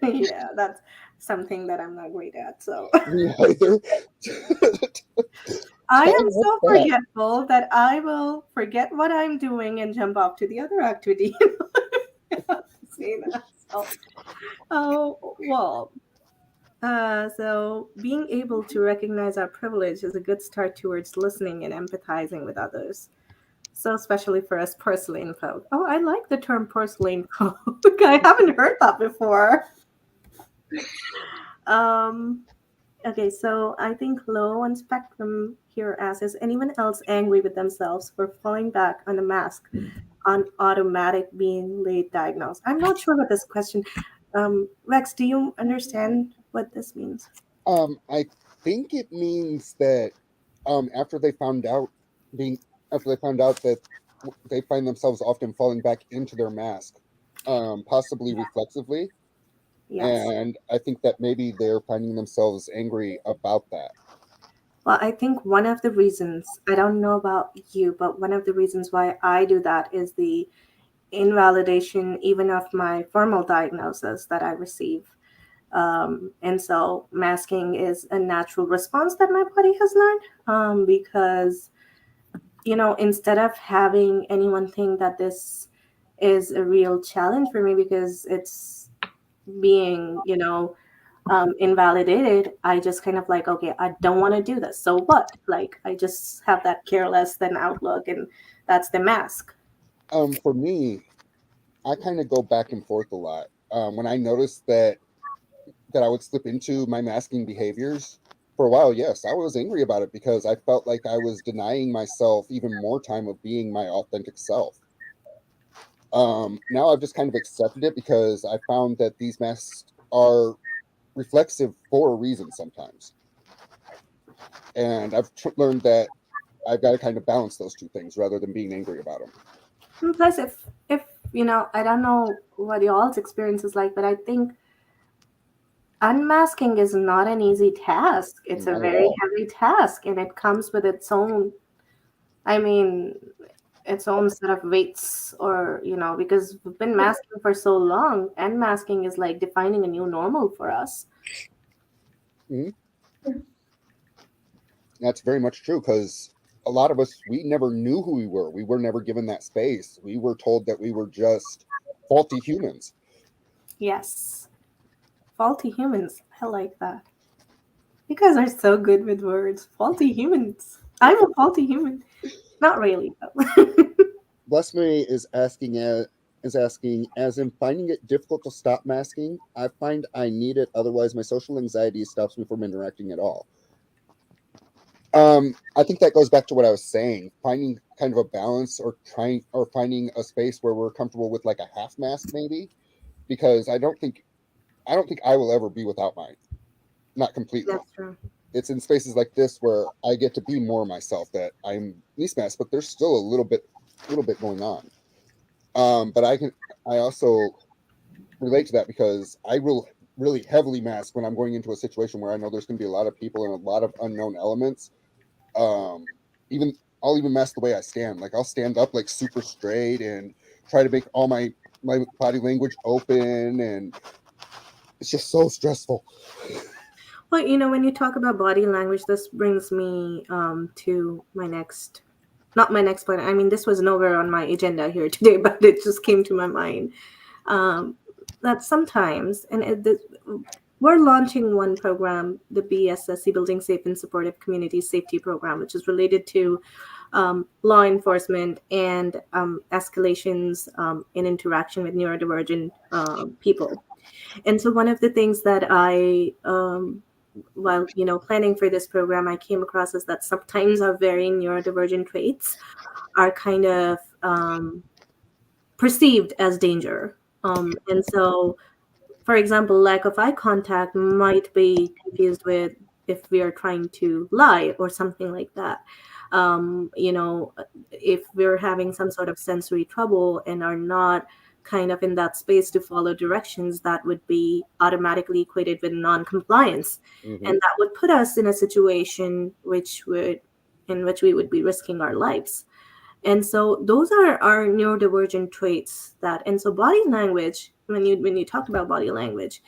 Yeah, that's something that I'm not great at. So Me either. I Time am was so that. forgetful that I will forget what I'm doing and jump off to the other activity. See that? So, oh well. So being able to recognize our privilege is a good start towards listening and empathizing with others. So especially for us porcelain folk. Oh, I like the term porcelain folk. I haven't heard that before. Um, okay, so I think low on spectrum here asks, is anyone else angry with themselves for falling back on a mask on automatic being late diagnosed? I'm not sure what this question. Rex, do you understand what this means? I think it means that after they found out being after they found out that they find themselves often falling back into their mask, possibly reflexively, Yes. and I think that maybe they're finding themselves angry about that. Well, I think one of the reasons, I don't know about you, but one of the reasons why I do that is the invalidation, even of my formal diagnosis that I receive. And so masking is a natural response that my body has learned, because, instead of having anyone think that this is a real challenge for me because it's being, invalidated, I just kind of like, okay, I don't want to do this. So what? Like, I just have that careless then outlook, and that's the mask. For me, I kind of go back and forth a lot. When I noticed that I would slip into my masking behaviors for a while, yes, I was angry about it because I felt like I was denying myself even more time of being my authentic self. Now I've just kind of accepted it because I found that these masks are reflexive for a reason sometimes, and I've learned that I've got to kind of balance those two things rather than being angry about them. And plus, if I don't know what y'all's experience is like, but I think unmasking is not an easy task. It's a Not at very all. heavy task, and it comes with its own, I mean, its own set of weights, or because we've been masking for so long, and masking is like defining a new normal for us. Mhm. That's very much true because a lot of us, we never knew who we were. We were never given that space. We were told that we were just faulty humans. Yes, faulty humans. I like that. You guys are so good with words. Faulty humans. I'm a faulty human. Not really, though. Bless Me is asking, as in finding it difficult to stop masking. I find I need it, otherwise my social anxiety stops me from interacting at all. I think that goes back to what I was saying, finding kind of a balance or finding a space where we're comfortable with like a half mask maybe, because I don't think I will ever be without mine. Not completely. That's true. It's in spaces like this where I get to be more myself, that I'm least mask, but there's still a little bit going on. But I also relate to that because I will really heavily mask when I'm going into a situation where I know there's going to be a lot of people and a lot of unknown elements. Um, even I'll even mask the way I stand. Like I'll stand up like super straight and try to make all my body language open, and it's just so stressful. Well, when you talk about body language, this brings me to my next, not my next point. I mean, this was nowhere on my agenda here today, but it just came to my mind. Um, that sometimes, and we're launching one program, the BSSC, Building Safe and Supportive Community Safety Program, which is related to law enforcement and escalations in interaction with neurodivergent people. And so one of the things that while planning for this program, I came across is that sometimes our very neurodivergent traits are kind of perceived as danger. And so, for example, lack of eye contact might be confused with if we are trying to lie or something like that. If we're having some sort of sensory trouble and are not kind of in that space to follow directions, that would be automatically equated with non-compliance, Hmm. and that would put us in a situation in which we would be risking our lives. And so those are our neurodivergent traits. And so body language, when you talk about body language,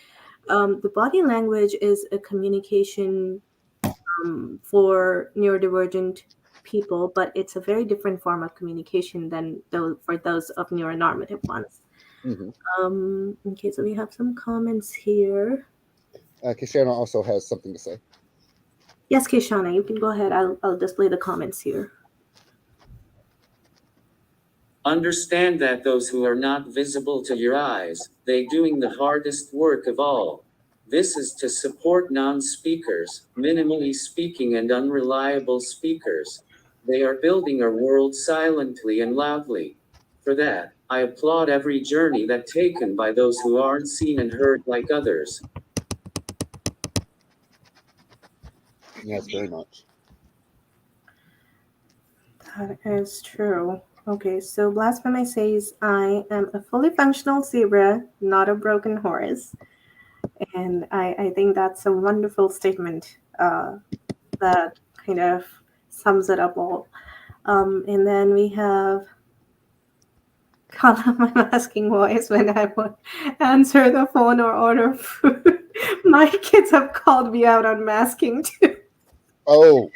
the body language is a communication for neurodivergent people, but it's a very different form of communication than for those of neuronormative ones. Hmm. Okay, so we have some comments here. Kaishawna also has something to say. Yes, Kaishawna, you can go ahead. I'll display the comments here. Understand that those who are not visible to your eyes, they doing the hardest work of all. This is to support non-speakers, minimally speaking and unreliable speakers. They are building our world silently and loudly. For that, I applaud every journey that taken by those who aren't seen and heard like others. Yes, very much. That is true. Okay, so Blasphemy says, I am a fully functional zebra, not a broken horse. And I think that's a wonderful statement that kind of sums it up all. And then we have call out my masking voice when I would answer the phone or order food. My kids have called me out on masking too. Oh,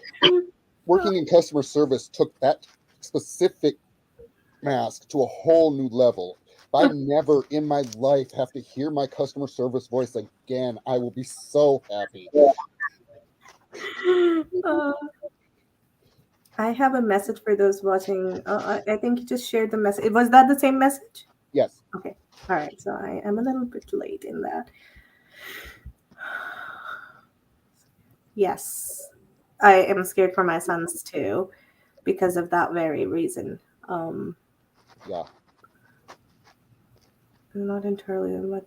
working in customer service took that specific mask to a whole new level. If I never in my life have to hear my customer service voice again, I will be so happy. Uh, I have a message for those watching. I think you just shared the message. Was that the same message? Yes. Okay. All right. So I am a little bit late in that. Yes. I am scared for my sons too because of that very reason. Yeah. Not entirely, but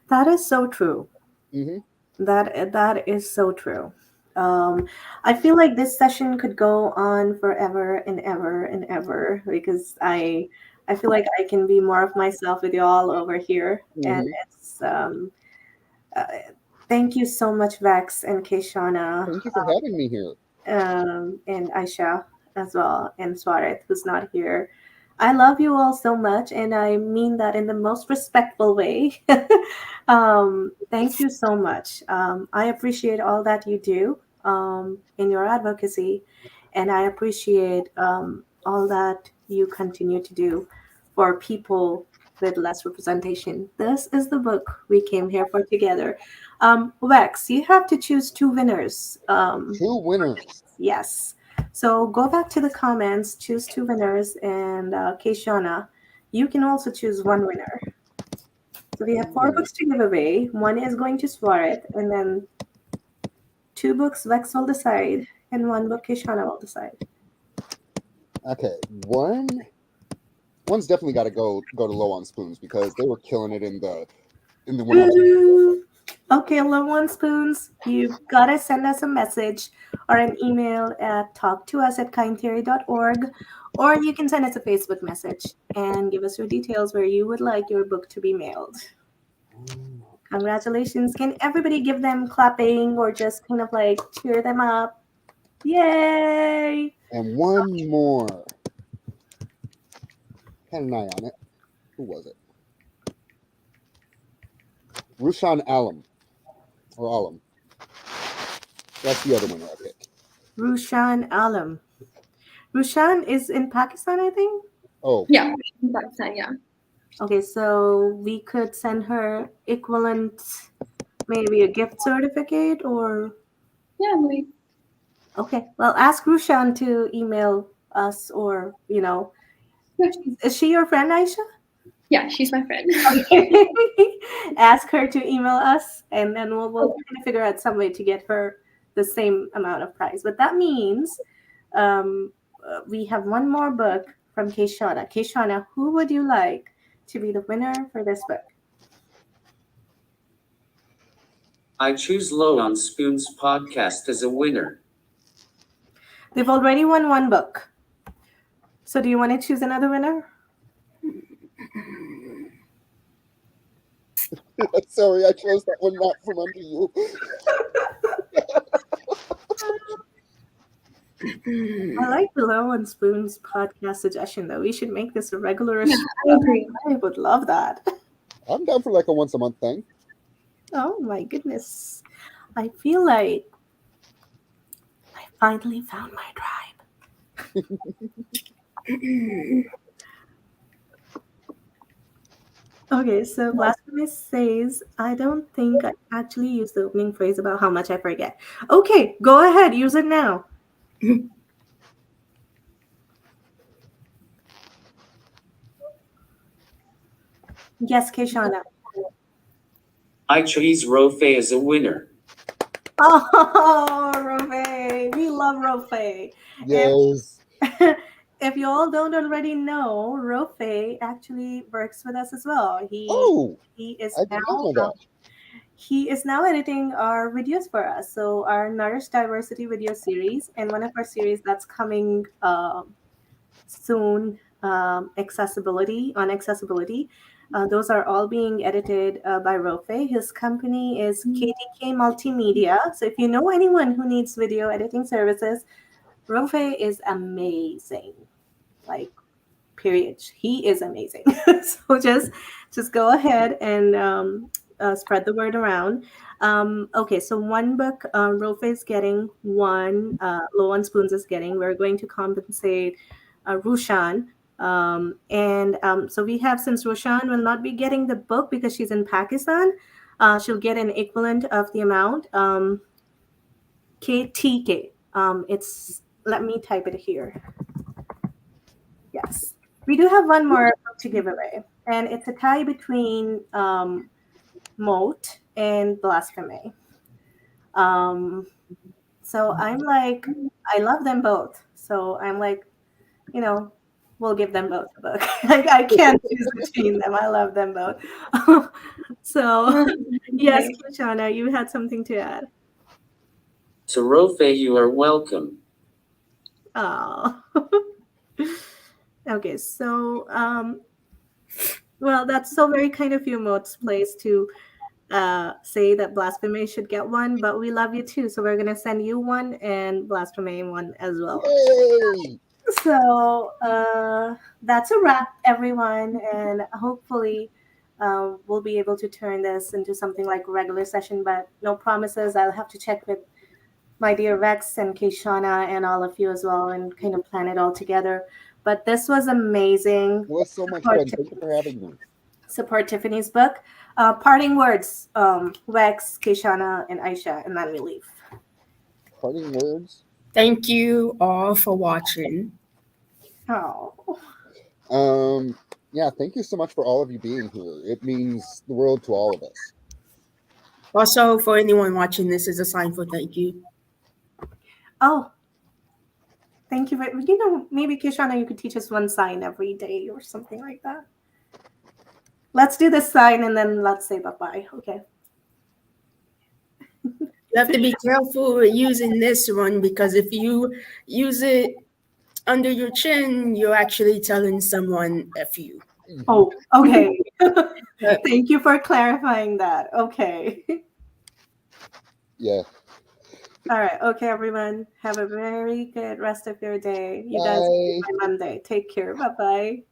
that is so true. Hmm. That is so true. I feel like this session could go on forever and ever and ever because I feel like I can be more of myself with you all over here, and Hmm. it's uh, thank you so much, Vex and Kaishana, Thank you for having me here. and Aisha as well, and Swarit, who's not here. I love you all so much, and I mean that in the most respectful way. Thank you so much. I appreciate all that you do in your advocacy, and I appreciate all that you continue to do for people with less representation. This is the book we came here for together. Vex, you have to choose two winners. 2 winners. Yes. So go back to the comments, choose two winners, and Kaishana, you can also choose one winner. So we have four Ooh. books to give away. One is going to Swarit, and then two books Vex will decide, and one book Kaishana will decide. Okay, one's definitely got to go to Low on Spoons because they were killing it in the one. Woo! Okay, Little One Spoons, you've got to send us a message or an email at talktous@kindtheory.org, or you can send us a Facebook message and give us your details where you would like your book to be mailed. Congratulations. Can everybody give them clapping or just kind of like cheer them up? Yay! And one more. Had an eye on it. Who was it? Rushan Alam or Alam. That's the other winner I picked. Rushan Alam. Rushan is in Pakistan, I think. Oh, Yeah, in Pakistan, yeah. Okay, so we could send her equivalent, maybe a gift certificate or. Yeah, maybe. Okay, well, ask Rushan to email us or, Yeah. is she your friend, Aisha? Yeah, she's my friend. Okay. Ask her to email us, and then we'll try to figure out some way to get her the same amount of prize. But that means we have one more book from Kaishana. Kaishana, who would you like to be the winner for this book? I choose Low on Spoons podcast as a winner. They've already won one book. So do you want to choose another winner? sorry, I chose that one not from under you. I like the Low on Spoons podcast suggestion, though. We should make this a regular. Yeah, I agree. I would love that. I'm down for like a once a month thing. Oh my goodness. I feel like I finally found my tribe. Okay, so Blasphemy says, I don't think I actually used the opening phrase about how much I forget. Okay, go ahead, use it now. Yes, Kaishana. I choose Rofe as a winner. Oh, Rofe. We love Rofe. Yes. If you all don't already know, Rofe actually works with us as well. Oh, He is I did not know that. he is now editing our videos for us. So our Nourish Diversity video series and one of our series that's coming soon, accessibility. Those are all being edited by Rofe. His company is KDK Multimedia. So if you know anyone who needs video editing services, Rofe is amazing. Like, period. He is amazing. So just go ahead and spread the word around. Okay, so one book Rofe is getting, one Low on Spoons is getting. We're going to compensate Rushan. So we have, since Rushan will not be getting the book because she's in Pakistan, she'll get an equivalent of the amount. KTK. Let me type it here. Yes. We do have one more book to give away, and it's a tie between Moat and Blasphemy. So I'm like, I love them both. So I'm like, we'll give them both a book. I can't choose between them. I love them both. So, yes, Kishana, you had something to add. To Rofe, you are welcome. Oh. Okay, so well, that's so very kind of you, Moat's place, to say that Blasphemy should get one, but we love you too, so we're gonna send you one and Blasphemy one as well. Yay! So that's a wrap, everyone, and hopefully we'll be able to turn this into something like a regular session, but no promises. I'll have to check with my dear Vex and Kaishana and all of you as well and kind of plan it all together. But this was amazing. It was so much fun. Thank you for having me. Support Tiffany's book. Parting words, Vex, Kaishana, and Aisha, and then we leave. Parting words? Thank you all for watching. Oh. Yeah, thank you so much for all of you being here. It means the world to all of us. Also, for anyone watching, this is a sign for thank you. Oh. Thank you. Maybe Kishana, you could teach us one sign every day or something like that. Let's do this sign and then let's say bye-bye. Okay. You have to be careful with using this one because if you use it under your chin, you're actually telling someone F you. Oh, okay. Thank you for clarifying that. Okay. Yeah. All right. Okay, everyone. Have a very good rest of your day. You guys, Bye. by Monday. Take care. Bye-bye.